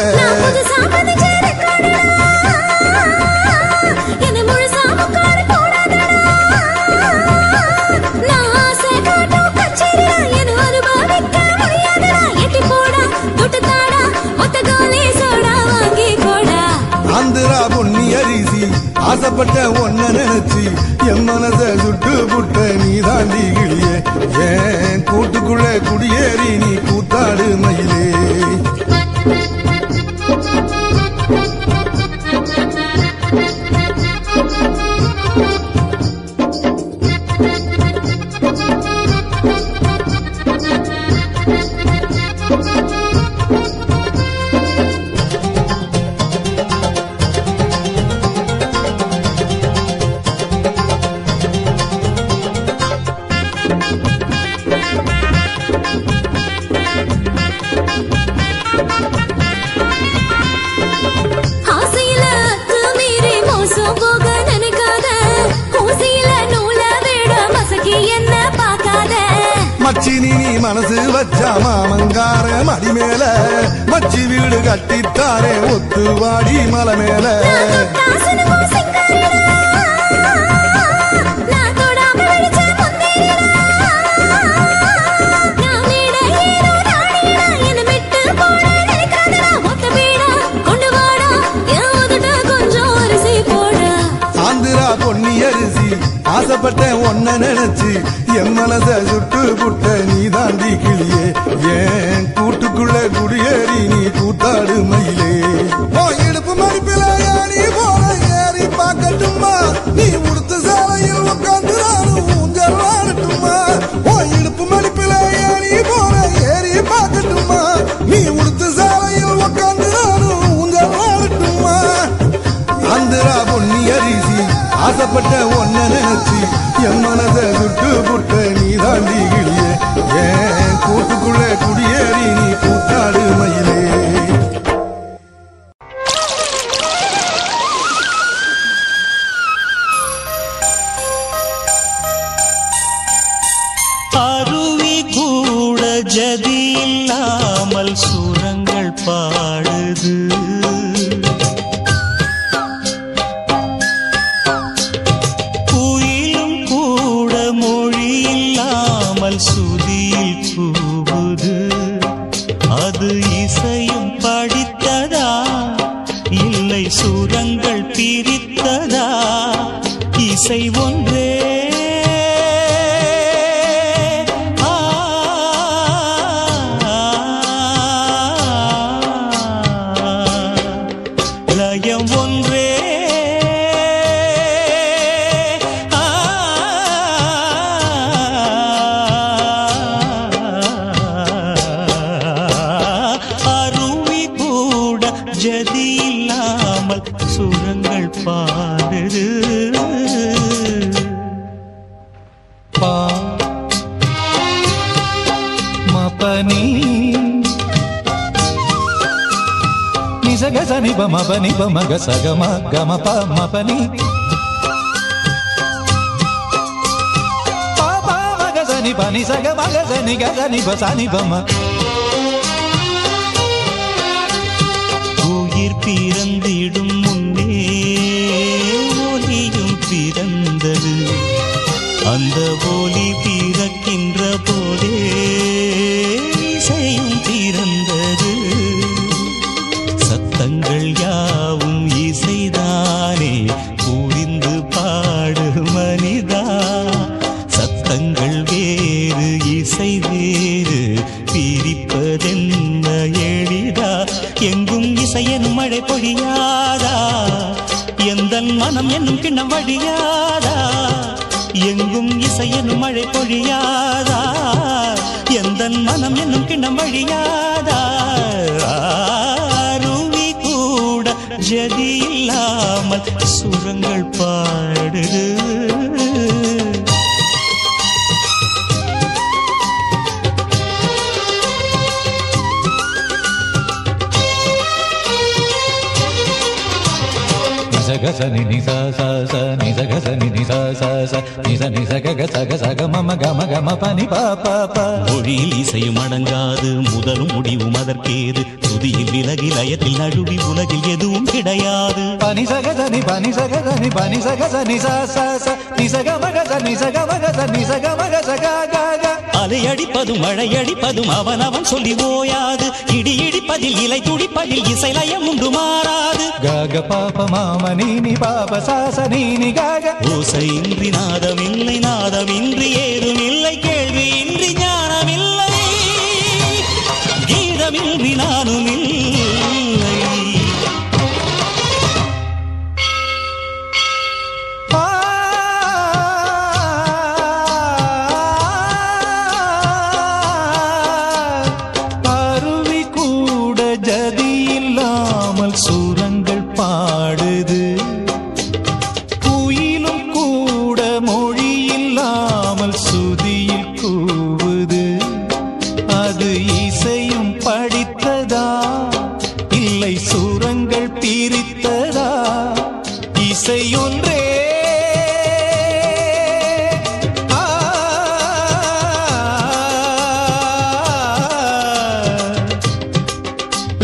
ஆந்திரா பொன்னி அரிசி ஆசைப்பட்ட ஒன்ன நினைச்சு என் மனச சுட்டு புட்ட நீ தாண்டி கிளியே ஏன் கூட்டுக்குள்ள குடியேறி நீ கூத்தாடு மயிலே மச்சி நீ மனசு வச்சா மாமங்கார மடி மேல மச்சி வீடு கட்டித்தாரே ஒத்து வாடி மலை மேல ஆந்திரா பொன்னி அரிசி ஆசைப்பட்ட ஒன்ன நினைச்சு என் மனச சுட்டு புட்ட நீ தாண்டி கிளியே ஏன் கூட்டுக்குள்ள குடியேறி நீ கூத்தாடு மயிலே இடுப்பு மடிப்பில ஏறி போல ஏறி பார்க்கட்டுமா நீ உடுத்த சாலையில் உட்கார்ந்து நானும் ஊஞ்சல் ஆடட்டுமா இடுப்பு மடிப்பில ஏறி போல ஏறி பார்க்கட்டுமா நீ உடுத்த சாலையில் உட்கார்ந்து நானும் ஊஞ்சல் ஆடட்டுமா ஆந்திரா பொன்னி அரிசி ஆசைப்பட்ட ஒன்ன நினைச்சு என் மனச சுட்டு புட்ட நீ தாண்டி கிளியே ஏன் கூட்டுக்குள்ள குடியேறி நீ கூத்தாடு மயிலே
அருவி கூட ஜதி இல்லாமல் சுரங்கள் பாடுது குயிலும் கூட மொழி இல்லாமல் சுதியில் கூவுது அது இசையும் படித்ததா இல்லை சுரங்கள் பிரித்ததா இசை ஒன்றே
மபனி பமக சகம கம ப மபனி பாபா மக சனி பனி சக மக சனி கசனி பசனி பம.
உயிர் பிறந்திடும் முன்னே ஒலியும் பிறந்தது, அந்த ஒலி பிறக்கின்ற போதே இசையும் பிறந்தது. சத்தங்கள் யாவும் இசைதானே, புரிந்து பாடு மனிதா. சத்தங்கள் வேறு இசை வேறு, பிரிப்பதென்ன எளிதா? எங்கும் இசையெனும் மழை பொழியாதா, எந்தன் மனம் என்னும் கிண்ணம் வழியாதா? எங்கும் இசையெனும் மழை பொழியாதா, எந்தன் மனம் என்னும் கிண்ணம் வழியாதா? அருவி கூட ஜதி இல்லாமல் சுரங்கள் பாடுது.
சகசனி நிசா சா சா நிசகசனி நிசா சா சா நிச நிசக சக சக மம கம கம பனி பா பா பா.
மொழியில் இசையும் அடங்காது, முதலும் முடிவும் அதற்கேது. துதியில் விலகி லயத்தில் நழுவி உலகில் எதுவும் கிடையாது.
பனி சகசனி பனி சகசனி பனி சகசனி சா சா சா நிசக மக ச நிசக மக ச நிசக மக ச க க க.
அலையடிப்பதும் மழையடிப்பதும் அவனவன் சொல்லி ஓயாது. இடி இடிப்பதில் இலை துடிப்பதில் இசை லயம் உண்டு மாறாது.
கக பாப மாம நீனி பாப சாச நீனி கக.
ஓசையின்றி நாதமில்லை, நாதமின்றி ஏதுமில்லை, கேள்வியின்றி ஞானமில்லை, கீதமின்றி நானும் இல்லை.
அருவி கூட ஜதி இல்லாமல் சூரங்கள் பாடுது, குயிலும் கூட மொழி இல்லாமல் சுதியில் கூவுது. அது இசையும் படித்ததா, இல்லை சூரங்கள் பிரித்ததா? இசையொன்றே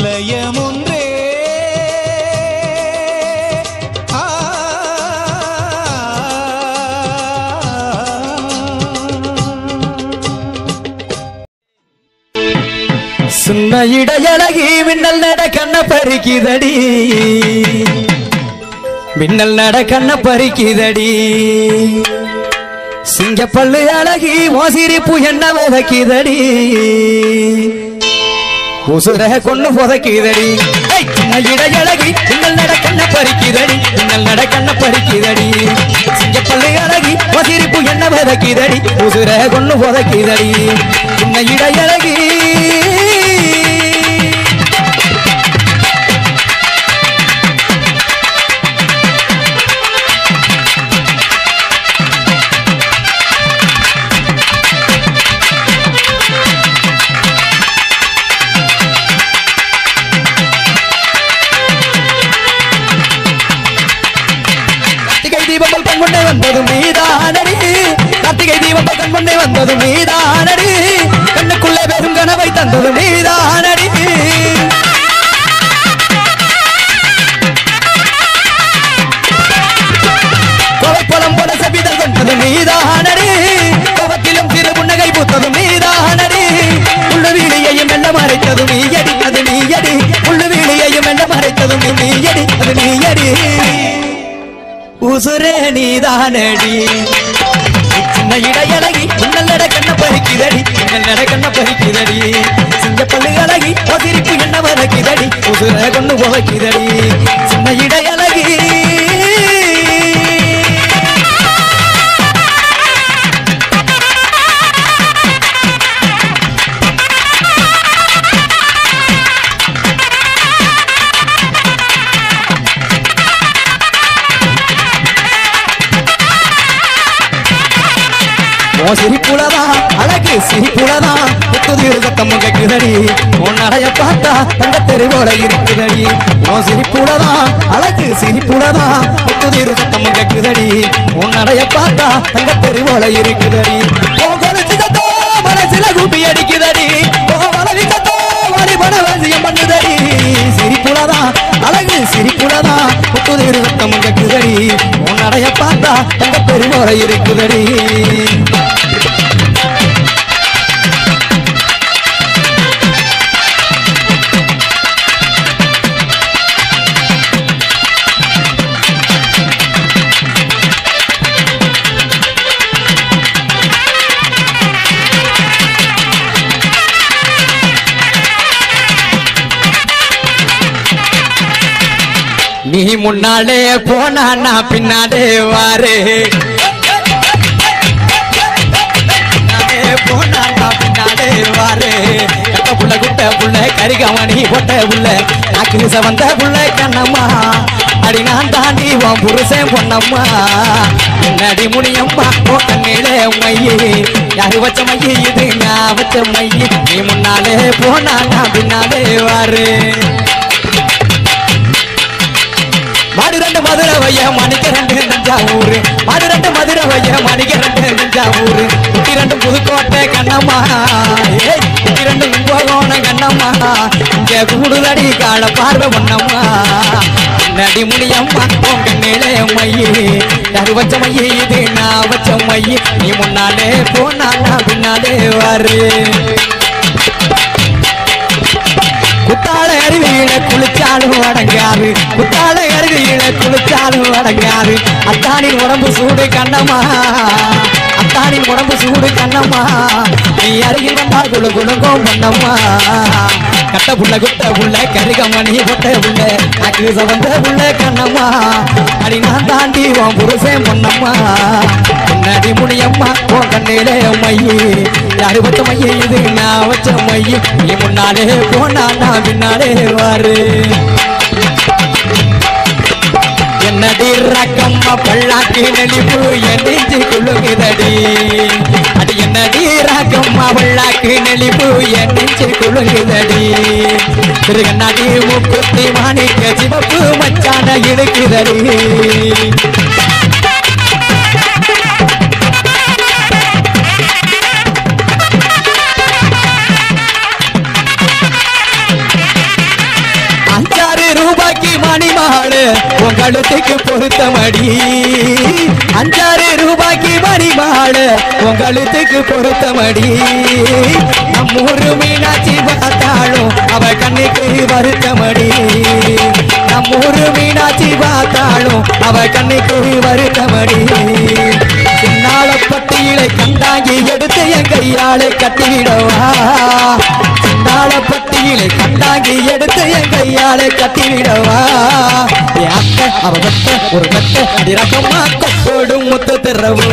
லயமொன்றே.
சுண்ண இடையழகி மின்னல் நட கண்ண பறிக்குதடி, மின்னல் நட கண்ண பறிக்குதடி. சிங்கப்பள்ளு அழகி மோசிரிப்பு என்ன உதக்கிதடி, உசுர கொண்டு புதைக்குதடி. இடையழகி மின்னல் நட கண்ண பறிக்குதடி, மின்னல் நட கண்ண பறிக்குதடி. சிங்கப்பள்ளு அழகி மோசிரிப்பு என்ன உதக்கிதடி, உசுர கொண்டு புதைக்குதடி. சின்ன இடையழகி தீபங்கள் கண் முன்னே வந்ததும் நீதானடி, கார்த்திகை தீபங்கள் கண் முன்னே வந்ததும் நீதானடி. கண்ணுக்குள்ளே பெரும் கனவை தந்ததும் நீதானடி. கோவைப்பழம் போல செவிதல் கொண்டதும் நீதானடி. கோவத்திலும் திரு புன்னகை பூத்ததும் நீதானடி. உள்ளு வீடியையும் மெல்ல மறைத்ததும் நீயடி, அது நீயடி. உள்ளு வீடியையும் மெல்ல மறைத்ததும் நீயடி, அது நீயடி. உசுரே நீதானடி. சின்ன இடையழகி மின்னல் நட கண்ண பறிக்குதடி, மின்னல் நட கண்ண பறிக்குதடி. சிங்கப்பள்ளு அழகி ஒதிரிப்பு என்ன வதக்கிதடி, உசுர கொண்டு புதைக்குதடி. சின்ன இடையழகி உன் சிரிப்புலதான் அழகு சிரிப்புலதான் புத்துதிர் சத்தம் கேக்குதடி உன் நடைய பார்த்தா தங்க தெருவோட இருக்குதடி உன் சிரிப்புலதான் அழகு சிரிப்புலதான் புத்துதிர் சத்தம் கேக்குதடி உன் நடைய பார்த்தா தங்க தெருவோட இருக்குதடி மனசுல கூப்பி அடிக்குதடி பண்ணுதடி சிரிப்புலதான் அழகு சிரிப்புலதான் புத்துதிர் சத்தம் கேக்குதடி உன் நடைய பார்த்தா தங்க தெருவோட இருக்குதடி நீ முன்னாலே போனா நான் பின்னாலே வாரு போனா நான் பின்னாலே வாரு கட்ட புள்ள குட்ட புள்ள கரிகாமணி போட்ட புள்ள நாக்கு வந்த புள்ள கண்ணம்மா அடி நான் தாண்டி உன் புருஷன் பொண்ணம்மா என்னடி முடியம்மா கண்ணிலே மையி யாரு வச்ச மையி இது நான் வச்ச மையி நீ முன்னாலே போனா நான் பின்னாலே வாரு மாடு ரெண்டு மதுரை வைய மணிக்க ரெண்டு தஞ்சாவூர் மாடு ரெண்டு மதுரை வைய மணிக்க ரெண்டு தஞ்சாவூர் குட்டி ரெண்டு புதுக்கோட்டை கண்ணம்மா குட்டி ரெண்டு கும்பகோணம் கண்ணம்மா இங்க கூடுதடி கால பார்வை பொண்ணம்மா நடி முடியம்மா உங்க மேலே மையி யாரு வச்ச மையி இது நான் வச்ச மையி நீ முன்னாலே போனா நான் பின்னாலே வாரு குத்தால அருவியில குளிச்சாலும் அடங்காது குத்தால அருவியில குளிச்சாலும் அடங்காது அத்தானின் உடம்பு சூடு கண்ணம்மா அத்தானின் உடம்பு சூடு கண்ணம்மா நீ அருகில் வந்தா குழு குழுங்கும் பண்ணம்மா கட்ட புள்ள குட்ட புள்ள கருகமணி பொட்ட புள்ள நாக்கு சவந்த புள்ள கண்ணம்மா அடி நான் தாண்டி உன் புருஷன் பொண்ணம்மா நடி முடியம்மா உன் கண்ணிலே மையி யாரு வச்ச மையி இது நான் வச்ச மையி நீ முன்னாலே போனா நான் பின்னாலே வாரு என்னடி ரக்கம்மா பல்லாக்கு நெளிப்பு என் நெஞ்சு குழுங்குதடி அடி என்னடி ரக்கம்மா பல்லாக்கு நெளிப்பு என் நெஞ்சு குழுங்குதடி திருகண்ணாடி மூக்குத்தி மாணிக்க சிவப்பு மச்சான இழுக்குதடி ரூபாய்க்கு மணிமாடு உன் கழுத்துக்கு பொருத்தமடி 5 ரூபாய்க்கு மணிமாடு உன் கழுத்துக்கு பொருத்தமடி நம்மூரு மீனாட்சி பார்த்தாலும் அவ கண்ணுக்கு வருத்தமடி நம்மூரு மீனாட்சி பார்த்தாலும் அவ கண்ணுக்கு வருத்தமடி சின்னால பட்டியலை கண்டாங்கி எடுத்து என் கையாளை கட்டிவிடவா சின்னால பட்டியலை கண்டாங்கி எடுத்து என் கையாளை கட்டிவிடவா என் அத்தை அவ வெட்ட ஒரு மெட்ட அடிரகமா கொப்போடும் முத்து திறவு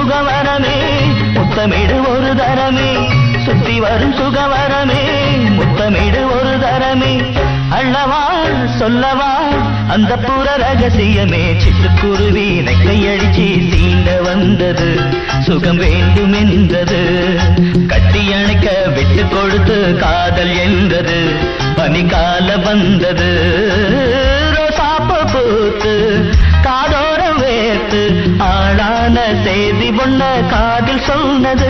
சுகவரமே முத்தமிடு ஒரு தரமே சுத்தி வரும் சுகவரமே முத்தமிடு ஒரு தரமே அள்ளவா சொல்லவா அந்த புற ரகசியமே சிட்டுக்குருவி நெக்கையடிச்சு தீண்ட வந்தது சுகம் வேண்டும் என்றது கட்டி அணைக்க விட்டு கொடுத்து காதல் என்றது பனிக்கால வந்தது ரோசாப்பு பூத்து காதோரம் வேர்த்து ஆளான செய்தி பொண்ண காதில் சொன்னது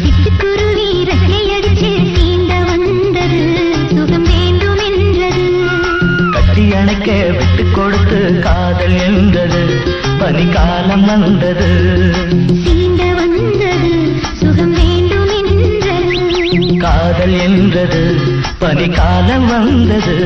சிட்டுக்குருவி ரெக்கையடிச்சு தீண்ட வந்தது சுகம் வேண்டும் என்றது
கட்டி அணைக்க விட்டு கொடுத்து காதல் என்றது பனிக்காலம் வந்தது
தீண்ட வந்தது சுகம் வேண்டும் என்றது
காதல் என்றது பனிக்காலம் வந்தது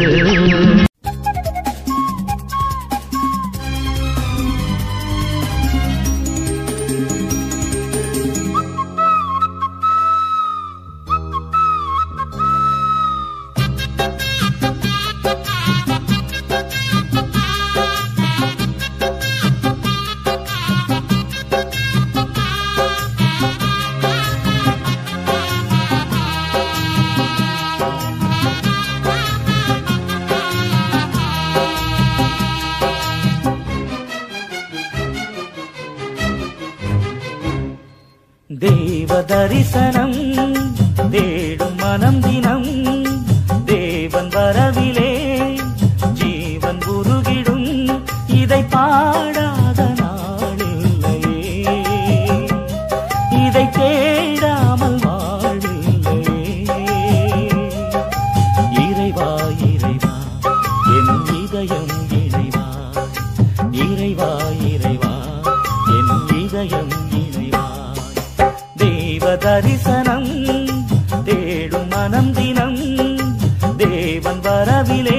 தேவ தரிசனம் தேடும் மனம் தினம் தேவன் வரவிலே ஜீவன் உருகிடும் இதை பாடாத நாளில்லையே இதை தேடாமல் வாழில்லையே இறைவா இறைவா என் இதயம் இறைவா இறைவா இறைவா என் இதயம் தரிசனம் தேடும் மனம் தினம் தேவன் வரவிலே